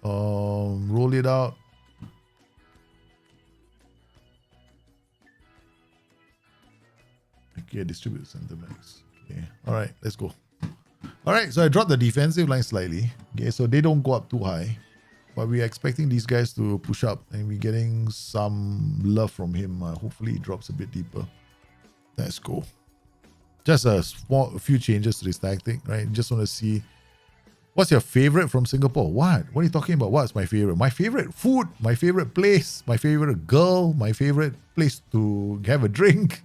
Roll it out. Okay, distribute center backs. Okay, all right, let's go. All right, so I dropped the defensive line slightly. Okay, so they don't go up too high, but we're expecting these guys to push up, and we're getting some love from him. Hopefully, he drops a bit deeper. Let's go. Just a few changes to this tactic, right? Just want to see what's your favorite from Singapore. What are you talking about? What's my favorite? My favorite food, my favorite place, my favorite girl, my favorite place to have a drink.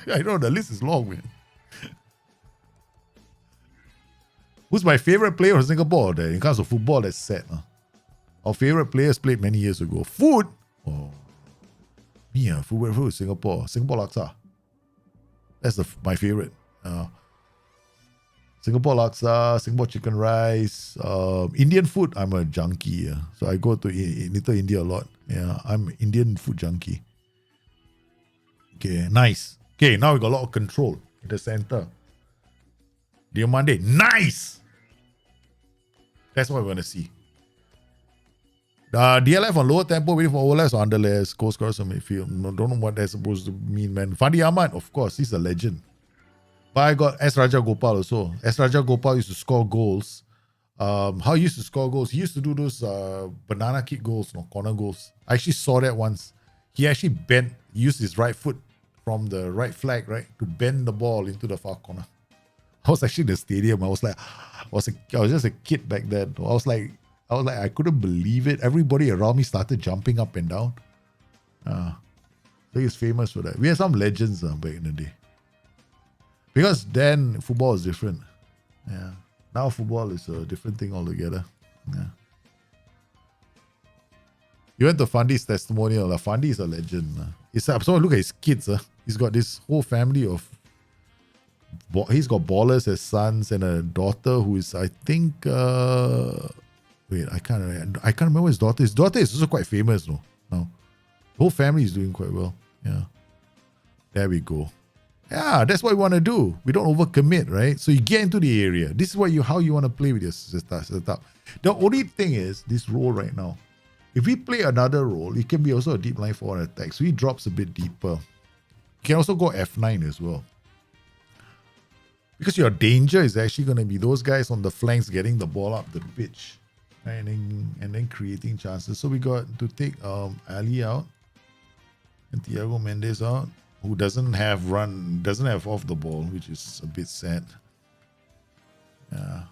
I know the list is long, man. Who's my favorite player from Singapore? In terms of football, that's sad. Our favorite players played many years ago. Food? Oh, me, food Singapore. Singapore Laksa. That's my favorite. Singapore Laksa, Singapore Chicken Rice. Indian food, I'm a junkie. So I go to Little India a lot. Yeah, I'm Indian food junkie. Okay, nice. Okay, now we got a lot of control in the center. Diomande, nice! That's what we want to see. DLF on lower tempo, waiting for overlaps or underlaps, goal scorers on midfield. No, don't know what that's supposed to mean, man. Fandi Ahmad, of course, he's a legend. But I got S. Raja Gopal also. S. Raja Gopal used to score goals. How he used to score goals? He used to do those banana kick goals, corner goals. I actually saw that once. He actually used his right foot from the right flag, right, to bend the ball into the far corner. I was actually in the stadium. I was just a kid back then. I was like, I couldn't believe it. Everybody around me started jumping up and down. So he's famous for that. We had some legends back in the day. Because then football is different. Yeah. Now football is a different thing altogether. Yeah. You went to Fandi's testimonial. Fandi is a legend. So look at his kids. He's got this whole family of... He's got ballers as sons and a daughter who is, I think... wait, I can't remember his daughter. His daughter is also quite famous, no? Now, the whole family is doing quite well. Yeah. There we go. Yeah, that's what we want to do. We don't overcommit, right? So you get into the area. This is how you want to play with your setup. The only thing is this role right now. If we play another role, it can be also a deep line forward attack. So he drops a bit deeper. You can also go F9 as well. Because your danger is actually going to be those guys on the flanks getting the ball up the pitch. Right? And then creating chances. So we got to take Ali out. And Thiago Mendes out. Who doesn't have off the ball, which is a bit sad. Yeah.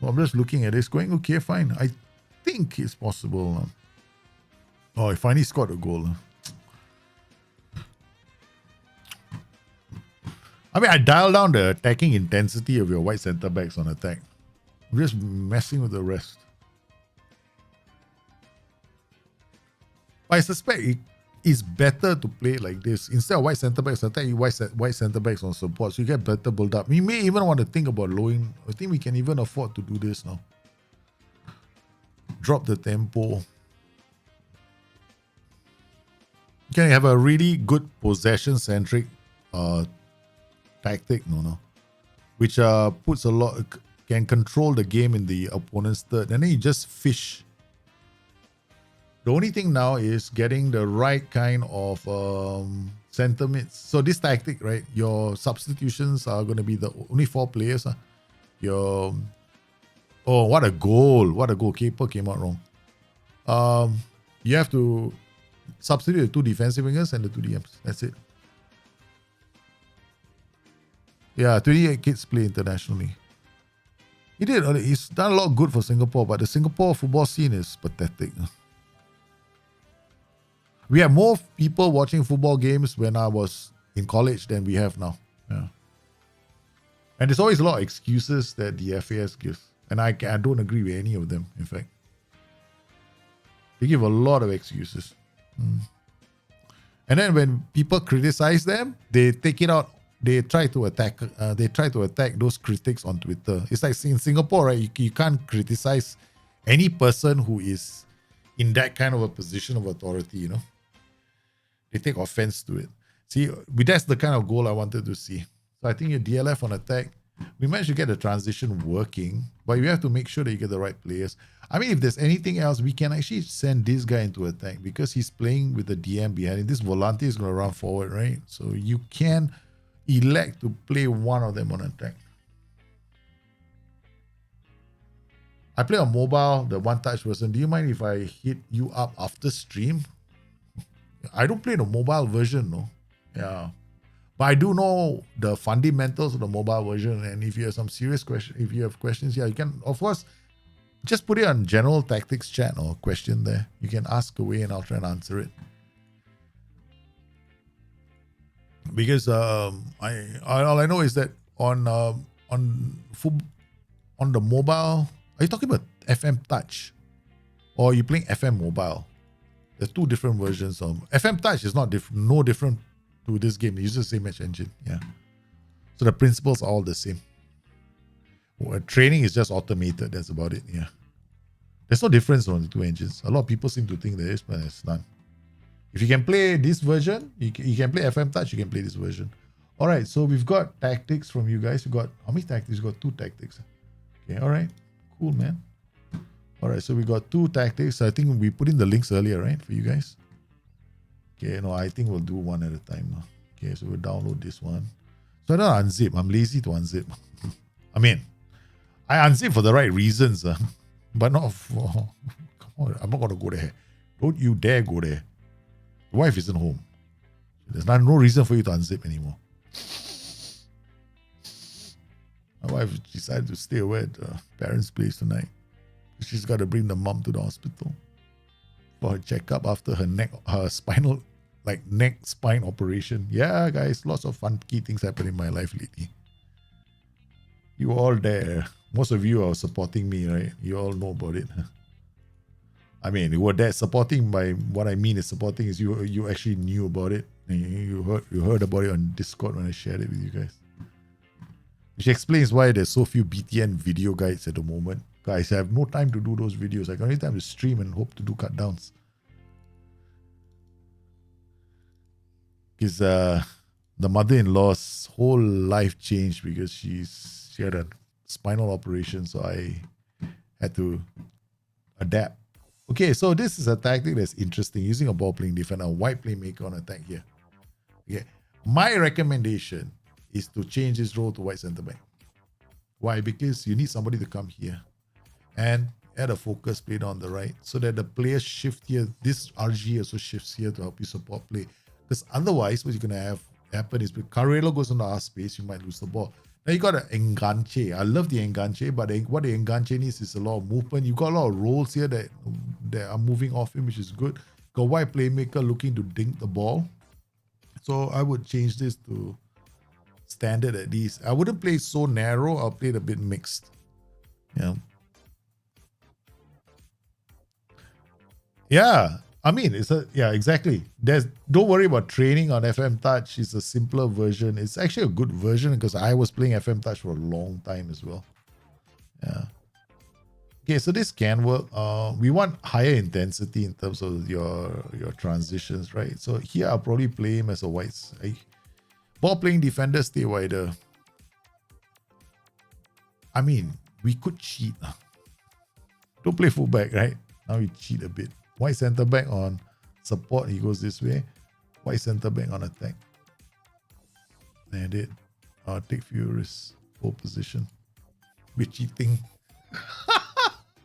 So I'm just looking at this going, okay, fine. I think it's possible. Oh, I finally scored a goal. I mean, I dialed down the attacking intensity of your white centre backs on attack. I'm just messing with the rest. But I suspect it is better to play like this. Instead of white centre backs attack, you white centre backs on support. So you get better build up. We may even want to think about lowering. I think we can even afford to do this now. Drop the tempo. You can have a really good possession-centric tactic, which puts a lot, can control the game in the opponent's third, and then you just fish. The only thing now is getting the right kind of center mids. So this tactic, right? Your substitutions are going to be the only 4 players. Your what a goal! What a goal! Keeper came out wrong. You have to substitute the 2 defensive wingers and the 2 DMs. That's it. Yeah, 28 kids play internationally. He's done a lot of good for Singapore, but the Singapore football scene is pathetic. We have more people watching football games when I was in college than we have now. Yeah. And there's always a lot of excuses that the FAS gives. And I don't agree with any of them, in fact. They give a lot of excuses. And then when people criticize them, they take it out. They try to attack. Those critics on Twitter. It's like in Singapore, right? You can't criticize any person who is in that kind of a position of authority. They take offense to it. See, that's the kind of goal I wanted to see. So I think your DLF on attack, we managed to get the transition working, but you have to make sure that you get the right players. I mean, if there's anything else, we can actually send this guy into attack because he's playing with the DM behind him. This Volante is going to run forward, right? So you can elect to play one of them on attack. I play on mobile, the one-touch version. Do you mind if I hit you up after stream? I don't play the mobile version, no. Yeah. But I do know the fundamentals of the mobile version. And if you have some serious questions, if you have questions, yeah, you can, of course, just put it on general tactics chat or question there. You can ask away and I'll try and answer it. Because all I know is that on the mobile, are you talking about FM Touch? Or are you playing FM Mobile? There's 2 different versions of FM Touch is no different to this game. It uses the same match engine. Yeah. So the principles are all the same. Training is just automated. That's about it. Yeah. There's no difference on the 2 engines. A lot of people seem to think there is, but it's none. If you can play this version, you can play FM Touch, you can play this version. All right, so we've got tactics from you guys. We've got, how many tactics? We've got 2 tactics. Okay, all right. Cool, man. All right, so we got 2 tactics. I think we put in the links earlier, right, for you guys? Okay, no, I think we'll do one at a time. Okay, so we'll download this one. So I don't unzip. I'm lazy to unzip. I mean, I unzip for the right reasons, but not for... Come on, I'm not going to go there. Don't you dare go there. Your wife isn't home. There's no reason for you to unzip anymore. My wife decided to stay away at parents' place tonight. She's got to bring the mom to the hospital for her checkup after her spine operation. Yeah, guys, lots of funky things happen in my life lately. You were all there. Most of you are supporting me, right? You all know about it. I mean, you were there supporting. By what I mean is supporting is you actually knew about it. And you heard about it on Discord when I shared it with you guys. Which explains why there's so few BTN video guides at the moment. Guys, I have no time to do those videos. I got only time to stream and hope to do cut downs. Because the mother-in-law's whole life changed because she had a spinal operation, so I had to adapt. Okay, so this is a tactic that's interesting. Using a ball playing defender, a white playmaker on attack here. Okay, my recommendation is to change his role to white centre back. Why? Because you need somebody to come here and add a focus player on the right so that the players shift here. This RG also shifts here to help you support play. Because otherwise, what you're going to have happen is when Carrello goes on the R space, you might lose the ball. Now you got an enganche. I love the enganche, but what the enganche needs is a lot of movement. You got a lot of rolls here that are moving off him, which is good. Got wide playmaker looking to dink the ball. So I would change this to standard at least. I wouldn't play so narrow. I'll play it a bit mixed. Yeah. Yeah. I mean, exactly. Don't worry about training on FM Touch. It's a simpler version. It's actually a good version because I was playing FM Touch for a long time as well. Yeah. Okay, so this can work. We want higher intensity in terms of your transitions, right? So here I'll probably play him as a wide side. Ball playing defender, stay wider. I mean, we could cheat. Don't play fullback, right? Now we cheat a bit. Wide centre back on support, he goes this way. Wide centre back on attack. And it take few risks. Pole position. We're cheating.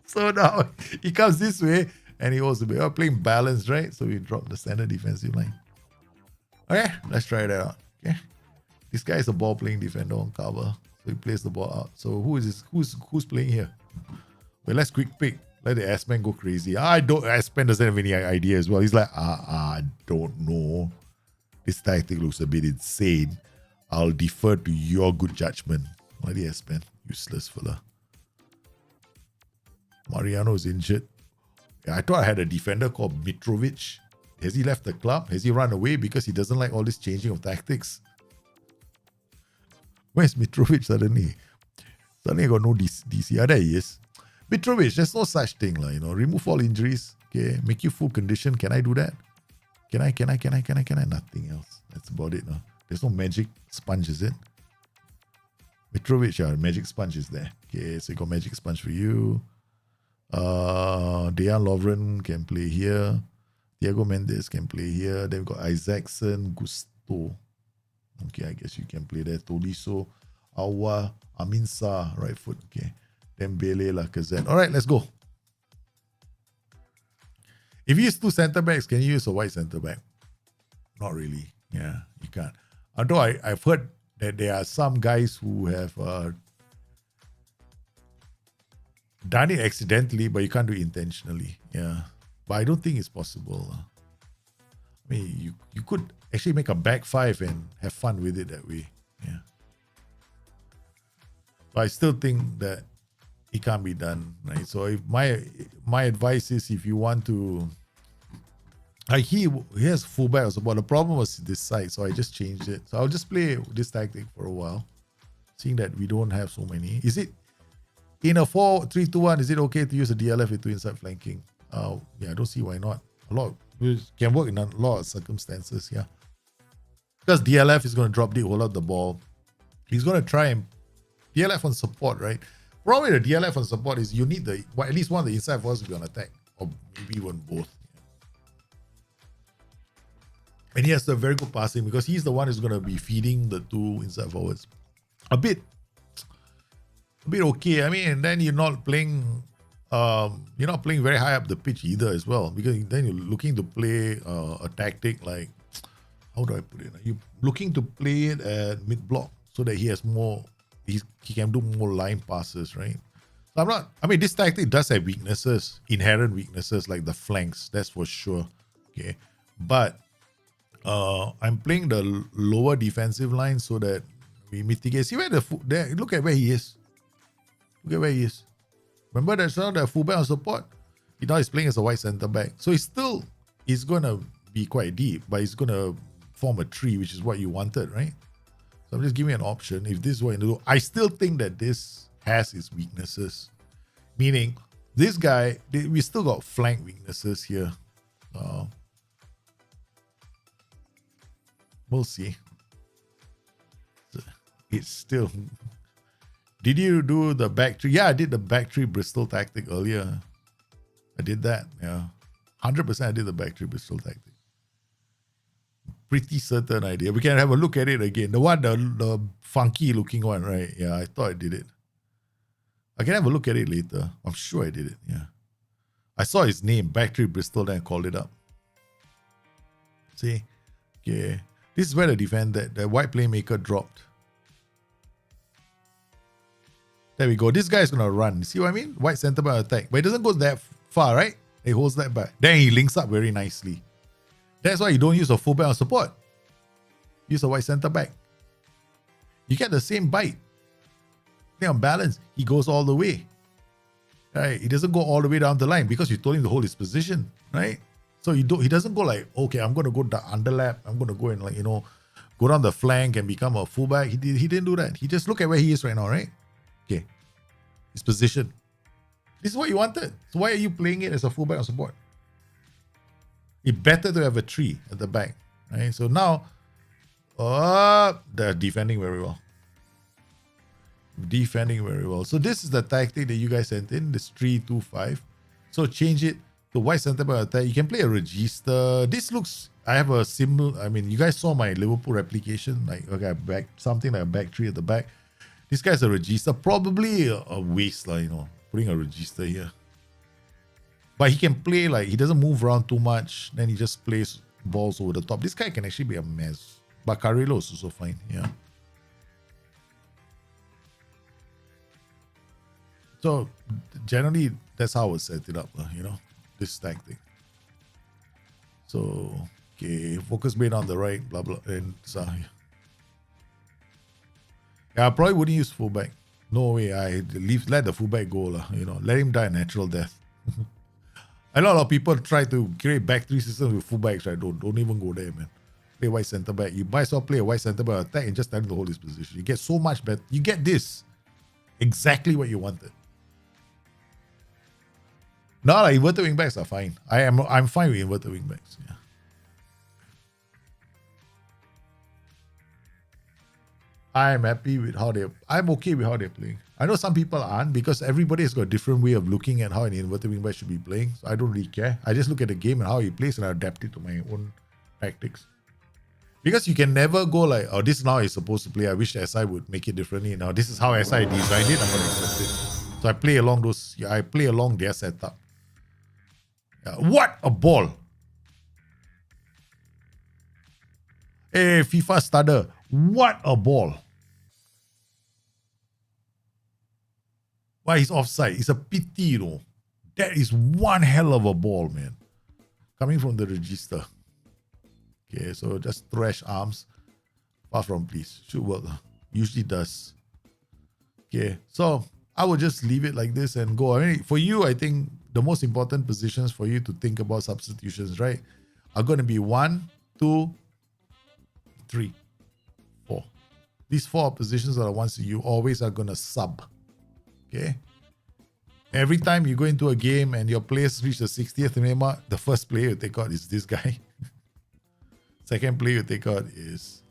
So now he comes this way and he goes to be playing balance, right? So we drop the standard defensive line. Okay, let's try that out. Okay. This guy is a ball playing defender on cover. So he plays the ball out. So who is this? Who's playing here? Well, let's quick pick. Let the S-Man go crazy. S-Man doesn't have any idea as well. He's like, I don't know. This tactic looks a bit insane. I'll defer to your good judgment. Let the S-Man. Useless fella. Mariano is injured. Yeah, I thought I had a defender called Mitrovic. Has he left the club? Has he run away because he doesn't like all this changing of tactics? Where's Mitrovic suddenly? Suddenly I got no DC. There he is. Mitrovic, there's no such thing. Remove all injuries. Okay, make you full condition. Can I do that? Can I? Nothing else. That's about it. No? There's no magic sponge, is it? Mitrovic, magic sponge is there. Okay, so you got magic sponge for you. Dejan Lovren can play here. Thiago Mendes can play here. Then we've got Isaacson, Gusto. Okay, I guess you can play there. Tolisso, Awa, Aminsa, right foot. Okay. Dembele, Lacazette. All right, let's go. If you use two centre backs, can you use a wide centre back? Not really. Yeah, you can't. Although I've heard that there are some guys who have done it accidentally, but you can't do it intentionally. Yeah, but I don't think it's possible. I mean, you could actually make a back five and have fun with it that way. Yeah, but I still think that it can't be done, right? So if my advice is, if you want to, he has fullback also, but the problem was this side, so I just changed it. So I'll just play this tactic for a while, seeing that we don't have so many. Is it in a 4-3-2-1? Is it okay to use a DLF into inside flanking? Yeah, I don't see why not. It can work in a lot of circumstances. Yeah, because DLF is going to drop deep, hold out the ball. He's going to try and DLF on support, right? Problem with the DLF on support is you need at least one of the inside forwards to be on attack, or maybe even both. And he has a very good passing because he's the one who's going to be feeding the two inside forwards. A bit okay. I mean, and then you're not playing very high up the pitch either as well, because then you're looking to play a tactic like, how do I put it? You're looking to play it at mid block so that he has more. He can do more line passes, right? So this tactic does have weaknesses, inherent weaknesses like the flanks, that's for sure. Okay. But I'm playing the lower defensive line so that we mitigate. See where look at where he is. Look at where he is. Remember that's not the fullback on support? Now he's playing as a wide centre back. So he's gonna be quite deep, but he's gonna form a tree, which is what you wanted, right? So I'm just giving an option. If this is what you do, I still think that this has its weaknesses. Meaning, this guy, we still got flank weaknesses here. We'll see. It's still... Did you do the back tree? Yeah, I did the back tree Bristol tactic earlier. I did that, yeah. 100% I did the back tree Bristol tactic. Pretty certain idea. We can have a look at it again. The funky looking one, right? Yeah, I thought I did it. I can have a look at it later. I'm sure I did it, yeah. I saw his name, Battery Bristol, then I called it up. See? Okay. This is where the white playmaker dropped. There we go. This guy's going to run. See what I mean? White center back attack. But it doesn't go that far, right? He holds that back. Then he links up very nicely. That's why you don't use a fullback on support. Use a white center back. You get the same bite. Then on balance, he goes all the way. Right? He doesn't go all the way down the line because you told him to hold his position, right? So he doesn't go like, okay, I'm going to go the underlap. I'm going to go and go down the flank and become a fullback. He didn't do that. He just look at where he is right now, right? Okay. His position. This is what you wanted. So why are you playing it as a fullback on support? It's better to have a tree at the back, right? So now, they're defending very well. Defending very well. So this is the tactic that you guys sent in, this 3-2-5. So change it to white center back attack. You can play a register. This looks, I have a symbol. I mean, you guys saw my Liverpool replication, like okay, something like a back three at the back. This guy's a register, probably a waste, putting a register here. But he can play he doesn't move around too much. Then he just plays balls over the top. This guy can actually be a mess. But Carrillo is also fine, yeah. So generally, that's how I would set it up, this tactic. So, okay, focus made on the right, blah, blah, and so, yeah, I probably wouldn't use fullback. No way, let the fullback go, let him die a natural death. A lot of people try to create back three systems with fullbacks, right? Don't even go there, man. Play white center back. You might as well play a white center back attack and just tell him to hold his position. You get so much better. You get this. Exactly what you wanted. No, inverted wingbacks are fine. I'm fine with inverted wingbacks. Yeah. I'm happy with I'm okay with how they're playing. I know some people aren't because everybody has got a different way of looking at how an inverted wingback should be playing. So I don't really care. I just look at the game and how he plays and I adapt it to my own tactics. Because you can never go like, oh, this is how he's supposed to play. I wish SI would make it differently. Now this is how SI designed it. I'm going to accept it. So I play along I play along their setup. What a ball! Hey, FIFA stutter. What a ball! Why he's offside? It's a pity, That is one hell of a ball, man. Coming from the register. Okay, so just thrash arms. Far from, please. Should work. Usually does. Okay, so I will just leave it like this and go. I mean, for you, I think the most important positions for you to think about substitutions, right, are going to be 1, 2, 3, 4. These 4 positions are the ones you always are going to sub. Okay? Every time you go into a game and your players reach the 60th minute mark, the first player you take out is this guy. Second player you take out is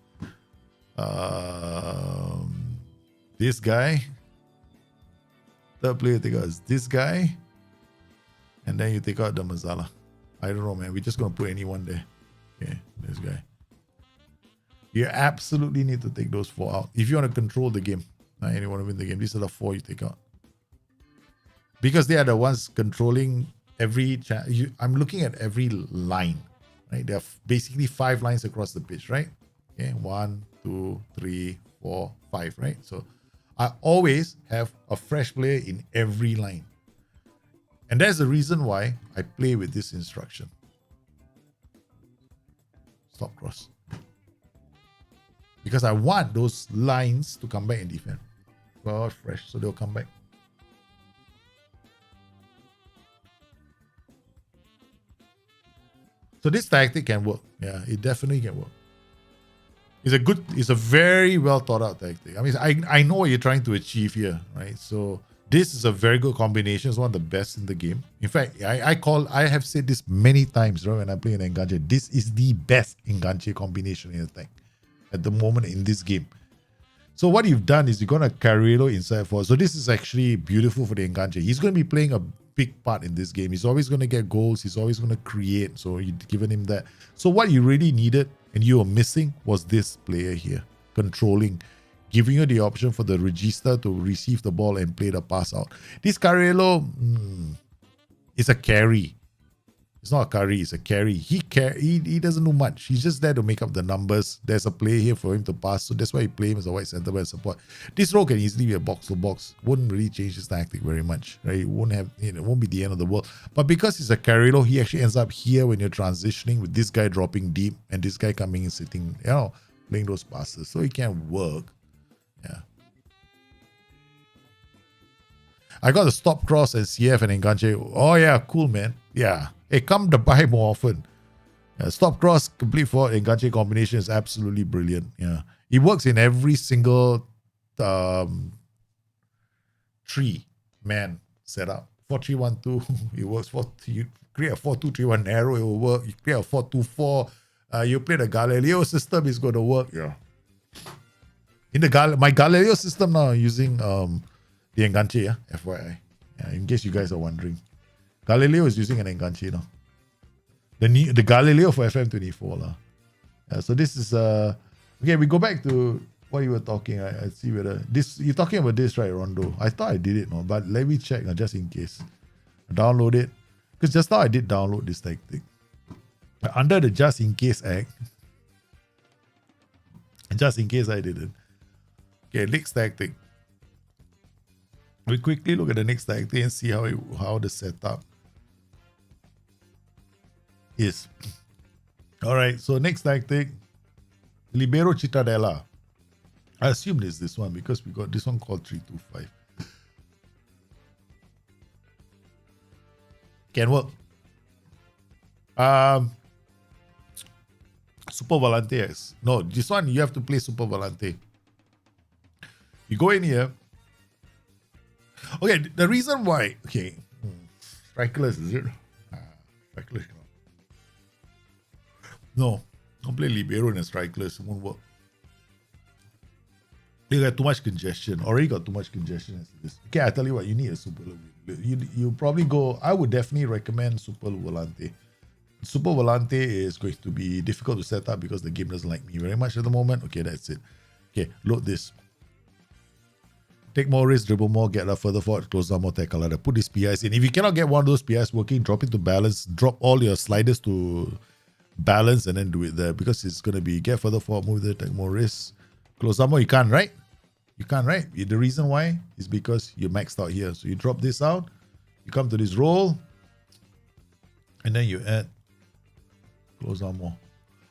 this guy. Third player you take out is this guy. And then you take out the Mazala. I don't know, man. We're just going to put anyone there. Okay, this guy. You absolutely need to take those 4 out. If you want to control the game, and you want to win the game, these are the 4 you take out. Because they are the ones controlling every... I'm looking at every line. Right? There are basically 5 lines across the pitch, right? Okay, 1, 2, 3, 4, 5, right? So I always have a fresh player in every line. And that's the reason why I play with this instruction. Stop cross. Because I want those lines to come back and defend. Well, fresh, so they'll come back. So this tactic can work. Yeah, it definitely can work. It's a very well thought out tactic. I mean, I know what you're trying to achieve here, right? So this is a very good combination. It's one of the best in the game. In fact, I have said this many times, right, when I play in Enganche. This is the best Enganche combination in attack at the moment in this game. So what you've done is you're going to Carrillo inside forward. So this is actually beautiful for the Enganche. He's going to be playing a big part in this game. He's always going to get goals. He's always going to create. So you've given him that. So what you really needed and you were missing was this player here, controlling, giving you the option for the register to receive the ball and play the pass out. This Carrillo is a carry. It's not a curry, it's a carry. He doesn't do much. He's just there to make up the numbers. There's a play here for him to pass, so that's why he play him as a white centre back support. This role can easily be a box to box. Wouldn't really change his tactic very much, right? It won't be the end of the world. But because he's a carry role, he actually ends up here when you're transitioning with this guy dropping deep and this guy coming and sitting, playing those passes. So it can work. Yeah. I got the stop cross and CF and Enganche. Oh yeah, cool man. Yeah. Hey, come to buy more often. Stop cross, complete forward, Enganche combination is absolutely brilliant. Yeah. It works in every single 3-man setup. 4-3-1-2, it works. You create a 4-2-3-1 narrow, it will work. You create a 4-2-4, you play the Galileo system, it's going to work. Yeah. In the my Galileo system now, I'm using the Enganche, yeah, FYI. Yeah, in case you guys are wondering. Galileo is using an Enganche now. The Galileo for FM24 lah. Yeah, so this is okay. We go back to what you were talking. I see whether this you're talking about this, right, Rondo? I thought I did it, no, but let me check just in case. Download it because just now I did download this tactic under the just in case act. Just in case I didn't. Okay, next tactic. We quickly look at the next tactic and see how the setup is. All right, so next tactic, Libero Cittadella. I assume it's this one because we got this one called 3-2-5. Can work. Super Volante. No, this one you have to play Super Volante. You go in here. Okay, the reason why. Okay, strikerless is it? Strikerless. No, don't play Libero and strikerless. It won't work. You got too much congestion. Already got too much congestion as this. Okay, I tell you what, you need a Super. You probably go. I would definitely recommend Super Volante. Super Volante is going to be difficult to set up because the game doesn't like me very much at the moment. Okay, that's it. Okay, load this. Take more risk, dribble more, get up further forward, close down more, tackle harder. Put these PIs in. If you cannot get one of those PIs working, drop it to balance. Drop all your sliders to balance and then do it there because it's going to be get further forward, move there, take more risks. Close down more. You can't, right? You can't, right? The reason why is because you're maxed out here. So you drop this out, you come to this roll, and then you add close down more.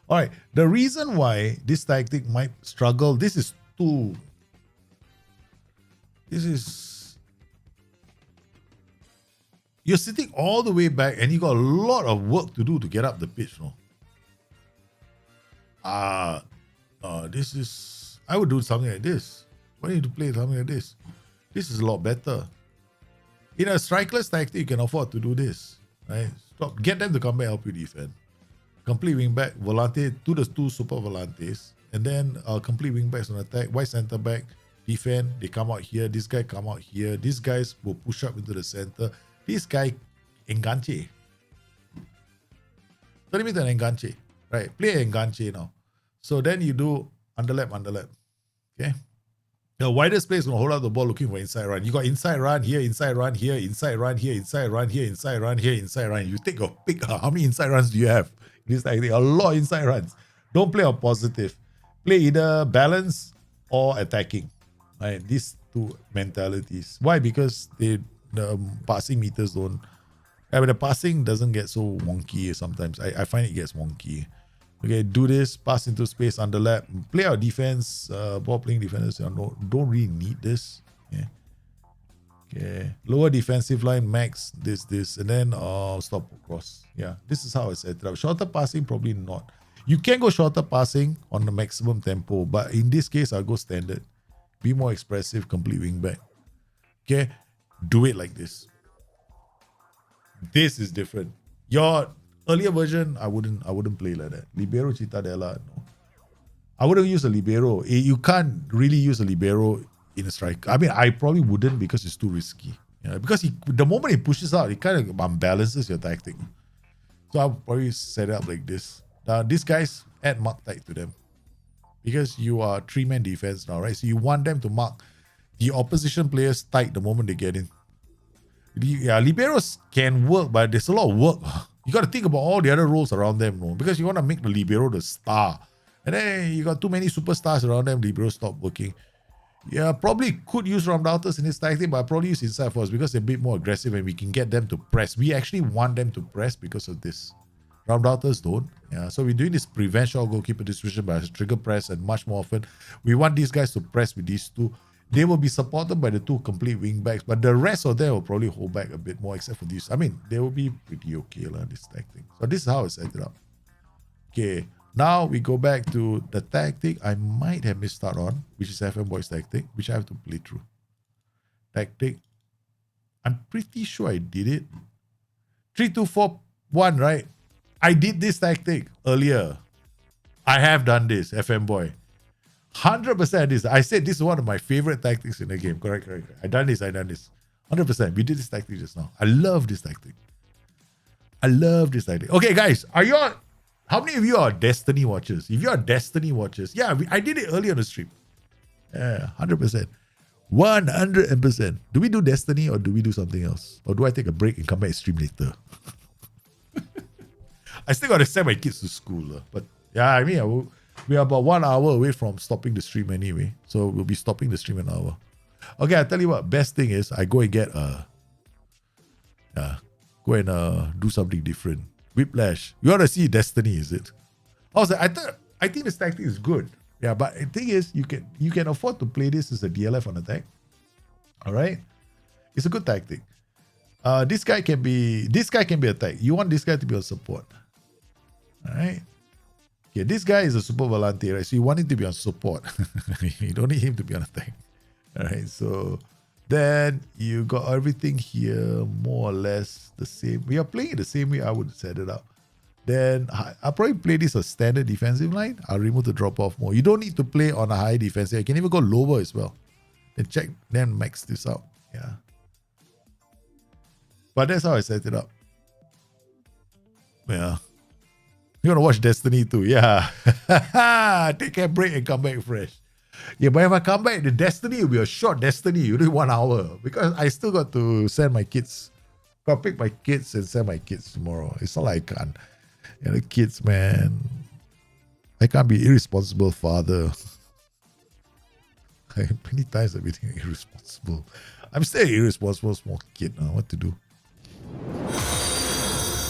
All right. The reason why this tactic might struggle, this is you're sitting all the way back and you got a lot of work to do to get up the pitch, no? This is, I would do something like this. Why need to play something like this? This is a lot better. In a strikerless tactic, you can afford to do this, right? Stop, get them to come back, help you defend. Complete wing back, volante, do the 2 super volantes, and then complete wing backs on attack, white center back, defend, they come out here, this guy come out here, these guys will push up into the center, this guy enganche. Turn him into an enganche, right? Play enganche now. So then you do underlap, okay? The widest player is going to hold out the ball looking for inside run. You got inside run here, inside run here, inside run here, inside run here, inside run here, inside run. You take your pick. How many inside runs do you have? This like a lot of inside runs. Don't play on positive. Play either balance or attacking. Right? These two mentalities. Why? Because the passing meters don't. I mean, the passing doesn't get so wonky sometimes. I find it gets wonky. Okay, do this, pass into space, underlap, play our defense, ball playing defenders, don't really need this. Yeah. Okay, lower defensive line, max, this, and then stop across. Yeah, this is how I set it up. Shorter passing, probably not. You can go shorter passing on the maximum tempo, but in this case, I'll go standard. Be more expressive, complete wing back. Okay, do it like this. This is different. Your earlier version, I wouldn't play like that. Libero Cittadella, no. I wouldn't use a Libero. You can't really use a Libero in a strike. I mean, I probably wouldn't because it's too risky. Because the moment he pushes out, it kind of unbalances your tactic. So I'll probably set it up like this. Now, these guys, add mark tight to them. Because you are 3-man defense now, right? So you want them to mark the opposition players tight the moment they get in. Yeah, Liberos can work, but there's a lot of work You got to think about all the other roles around them, no? Because you want to make the libero the star. And then you got too many superstars around them, libero stop working. Yeah, probably could use roundouts in this tactic, but I probably use inside force because they're a bit more aggressive and we can get them to press. We actually want them to press because of this. Roundouts don't. Yeah, so we're doing this prevent shot goalkeeper distribution by trigger press, and much more often we want these guys to press with these two. They will be supported by the two complete wing backs, but the rest of them will probably hold back a bit more, except for these. I mean, they will be pretty okay this tactic. So this is how I set it up. Okay. Now we go back to the tactic I might have missed out on, which is FM Boys tactic, which I have to play through. Tactic. I'm pretty sure I did it. 3-2-4-1, right? I did this tactic earlier. I have done this, FM Boy. 100% this. I said this is one of my favorite tactics in the game. Correct. I done this. 100%. We did this tactic just now. I love this tactic. Okay, guys, are you all... How many of you are Destiny watchers? If you are Destiny watchers, yeah, I did it earlier on the stream. Yeah, 100%. 100%. Do we do Destiny or do we do something else? Or do I take a break and come back and stream later? I still got to send my kids to school. But yeah, I mean, we are about 1 hour away from stopping the stream anyway. So we'll be stopping the stream in an hour. Okay, I'll tell you what, best thing is I go and get do something different. Whiplash. You want to see Destiny, is it? I was like, I think this tactic is good. Yeah, but the thing is, you can afford to play this as a DLF on attack. All right, it's a good tactic. This guy can be attacked. You want this guy to be on support. All right. Okay, this guy is a super volante, right? So you want him to be on support. You don't need him to be on attack. All right. So then you got everything here more or less the same. We are playing it the same way I would set it up. Then I'll probably play this as standard defensive line. I'll remove the drop off more. You don't need to play on a high defensive. You can even go lower as well. Then max this out. Yeah. But that's how I set it up. Yeah. You want to watch Destiny too? Yeah. Take a break and come back fresh. Yeah, but if I come back, the Destiny will be a short Destiny. You do 1 hour. Because I still got to send my kids. Got to pick my kids and send my kids tomorrow. It's not like I can't. Yeah, the kids, man. I can't be irresponsible father. Many times I've been irresponsible. I'm still an irresponsible small kid now. What to do?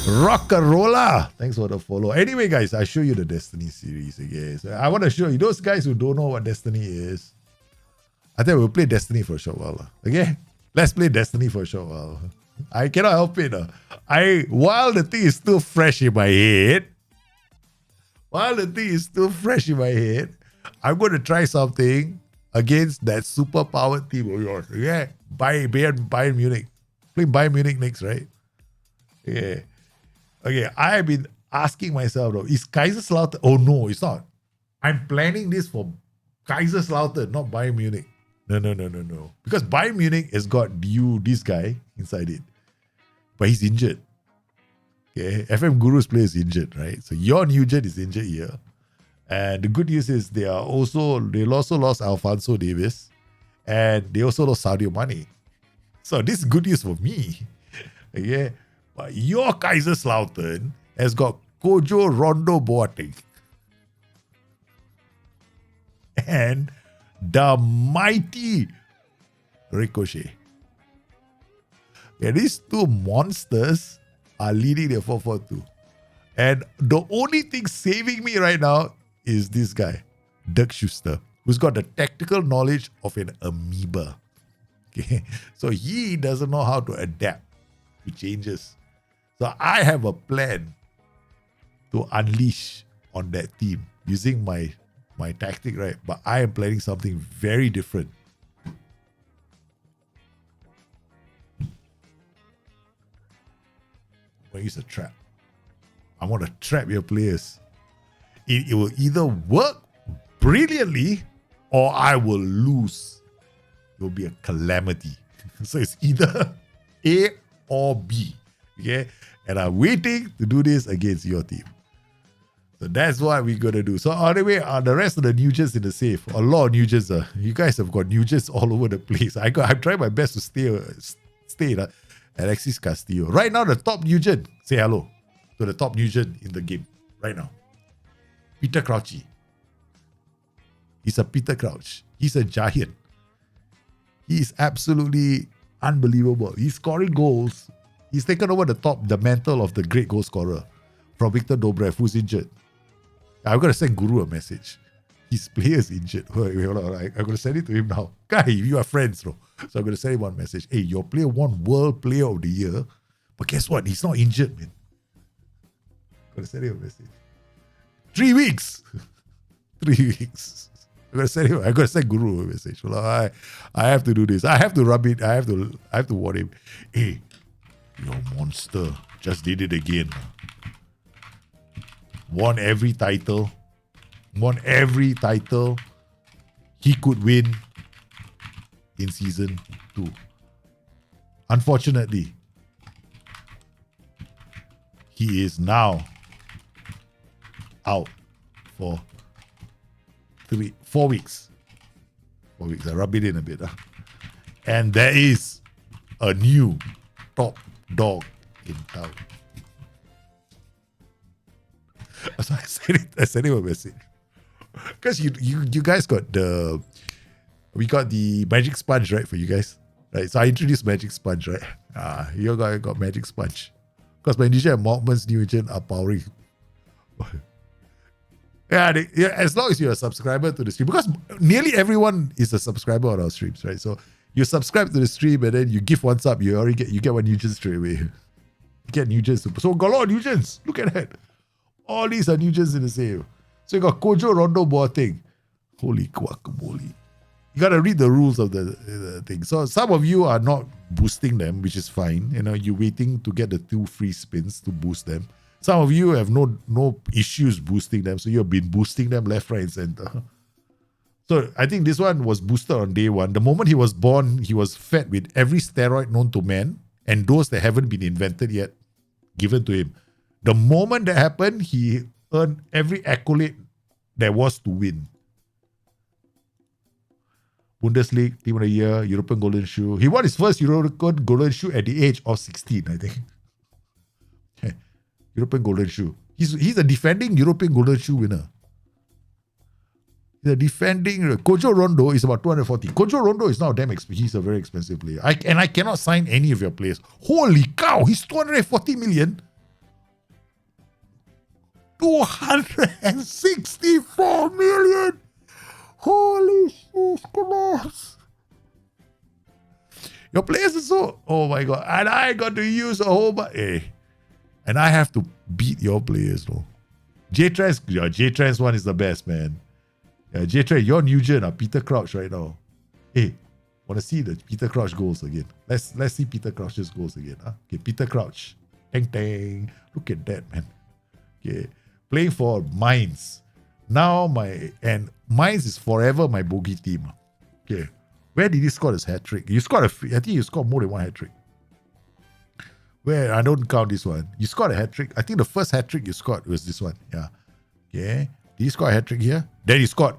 Rockarola. Thanks for the follow. Anyway, guys, I show you the Destiny series again. So I want to show you those guys who don't know what Destiny is. I think we'll play Destiny for a short while. Okay? Let's play Destiny for a short while. I cannot help it. While the thing is still fresh in my head, I'm going to try something against that super powered team of yours. Okay? Bayern Munich. Play Bayern Munich next, right? Yeah. Okay, I have been asking myself, though, is Kaiserslautern? Oh, no, it's not. I'm planning this for Kaiserslautern, not Bayern Munich. No. Because Bayern Munich has got this guy inside it. But he's injured. Okay, FM Guru's player is injured, right? So your Nugent is injured here. And the good news is they also lost Alphonso Davies. And they also lost Sadio Mane. So this is good news for me. Okay. But your Kaiserslautern has got Kojo Rondo Boateng and the mighty Ricochet. Yeah, these two monsters are leading their 4-4-2. And the only thing saving me right now is this guy, Dirk Schuster, who's got the tactical knowledge of an amoeba. Okay, so he doesn't know how to adapt to changes. So I have a plan to unleash on that team using my tactic, right? But I am planning something very different. I'm going to use a trap. I want to trap your players. It will either work brilliantly or I will lose. It will be a calamity. So it's either A or B. Okay, and I'm waiting to do this against your team. So that's what we're gonna do. So anyway, the rest of the Nugents in the safe, a lot of Nugents. You guys have got Nugents all over the place. I'm trying my best to stay Alexis Castillo. Right now, the top Nugent, say hello. to the top Nugent in the game right now. Peter Crouchy. He's a Peter Crouch. He's a giant. He is absolutely unbelievable. He's scoring goals. He's taken over the mantle of the great goal scorer from Victor Dobrev, who's injured. I'm going to send Guru a message. His player is injured. I'm going to send it to him now. Guy, you are friends, bro. So I'm going to send him one message. Hey, your player won World Player of the Year, but guess what? He's not injured, man. I'm going to send him a message. 3 weeks. 3 weeks. I'm going to send Guru a message. Well, I have to do this. I have to rub it. I have to warn him. Hey, your monster just did it again. Won every title he could win in season 2. Unfortunately, he is now out for 4 weeks. 4 weeks. I rub it in a bit. And there is a new top dog in town. So I sent him a message. Because you guys got we got the Magic Sponge, right, for you guys? Right. So I introduced Magic Sponge, right? You guys got Magic Sponge. Because my DJ and Maltman's new agent are powering. Yeah, as long as you're a subscriber to the stream, because nearly everyone is a subscriber on our streams, right? So you subscribe to the stream and then you give one sub, you get one Nugent straight away. You get Nugent super. So got a lot of Nugents. Look at that. All these are Nugents in the same. So you got Kojo, Rondo, Boateng. Holy guacamole. You got to read the rules of the thing. So some of you are not boosting them, which is fine. You know, you're waiting to get the 2 free spins to boost them. Some of you have no issues boosting them. So you've been boosting them left, right, and center. So I think this one was boosted on day 1. The moment he was born, he was fed with every steroid known to man and those that haven't been invented yet, given to him. The moment that happened, he earned every accolade there was to win. Bundesliga, Team of the Year, European Golden Shoe. He won his first European Golden Shoe at the age of 16, I think. European Golden Shoe. He's a defending European Golden Shoe winner. He's a defending. Kojo Rondo is about 240. Kojo Rondo is now damn expensive. He's a very expensive player. I cannot sign any of your players. Holy cow, he's 240 million. 264 million. Holy shit, come on. Your players are so, oh my God. And I got to use a whole bunch. Hey. And I have to beat your players, though. J-Trans one is the best, man. Yeah, J-Trans, your Nugent are Peter Crouch right now. Hey, want to see the Peter Crouch goals again? Let's see Peter Crouch's goals again. Huh? Okay, Peter Crouch. Tang. Look at that, man. Okay, playing for Mainz. Now Mainz is forever my bogey team. Okay, where did he score his hat trick? I think you scored more than one hat trick. Where I don't count this one. You scored a hat trick. I think the first hat trick you scored was this one. Yeah. Okay. Did you score a hat trick here? Then you scored.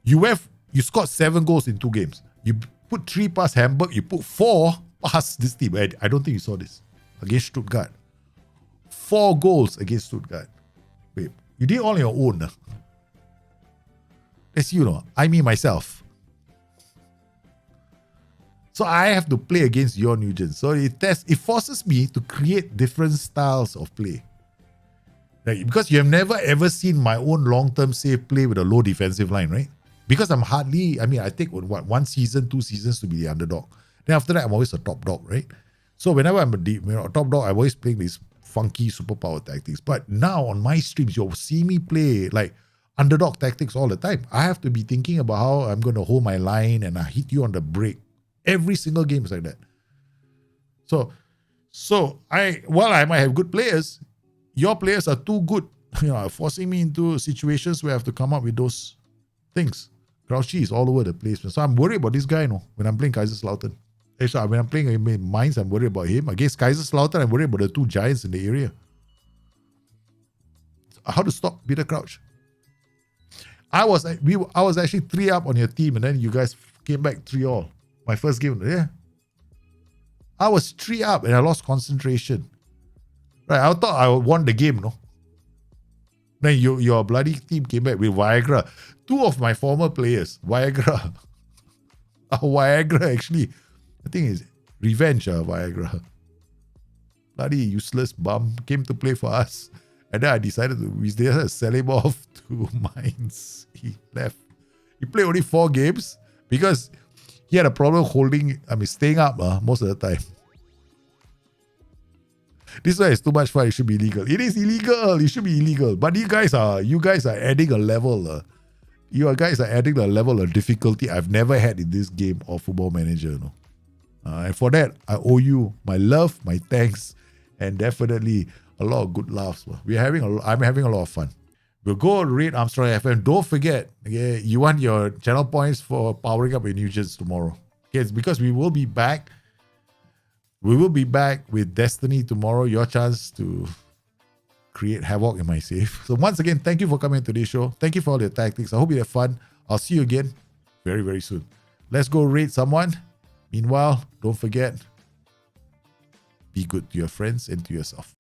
You scored 7 goals in 2 games. You put 3 past Hamburg. You put 4 past this team. I don't think you saw this. Against Stuttgart. 4 goals against Stuttgart. Wait. You did it all on your own. That's you know. I mean myself. So I have to play against your Nugent. So it forces me to create different styles of play. Like, because you have never ever seen my own long-term save play with a low defensive line, right? Because I take 1 season, 2 seasons to be the underdog. Then after that, I'm always a top dog, right? So whenever I'm a top dog, I'm always playing these funky superpower tactics. But now on my streams, you'll see me play like underdog tactics all the time. I have to be thinking about how I'm going to hold my line and I hit you on the break. Every single game is like that. So while I might have good players, your players are too good, forcing me into situations where I have to come up with those things. Crouchy is all over the place. So I'm worried about this guy, when I'm playing Kaiserslautern. When I'm playing Mainz, I'm worried about him. Against Kaiserslautern, I'm worried about the 2 giants in the area. How to stop Peter Crouch? I was actually 3 up on your team, and then you guys came back 3-all. My first game, yeah. I was 3 up and I lost concentration. Right, I thought I won the game, no? Then your bloody team came back with Viagra. Two of my former players, Viagra. Viagra actually, I think it's revenge, Viagra. Bloody useless bum came to play for us. And then I decided we decided to sell him off to Mines. He left. He played only 4 games because he had a problem staying up most of the time. This one is too much fun. It should be illegal. It is illegal. It should be illegal. But you guys are adding a level. You guys are adding a level of difficulty I've never had in this game of Football Manager. No? And for that, I owe you my love, my thanks, and definitely a lot of good laughs. I'm having a lot of fun. We'll go rate Armstrong FM. Don't forget, okay, you want your channel points for powering up your Nugents tomorrow. Okay, it's because we will be back. We will be back with Destiny tomorrow. Your chance to create havoc in my safe. So once again, thank you for coming to today's show. Thank you for all your tactics. I hope you had fun. I'll see you again very, very soon. Let's go rate someone. Meanwhile, don't forget, be good to your friends and to yourself.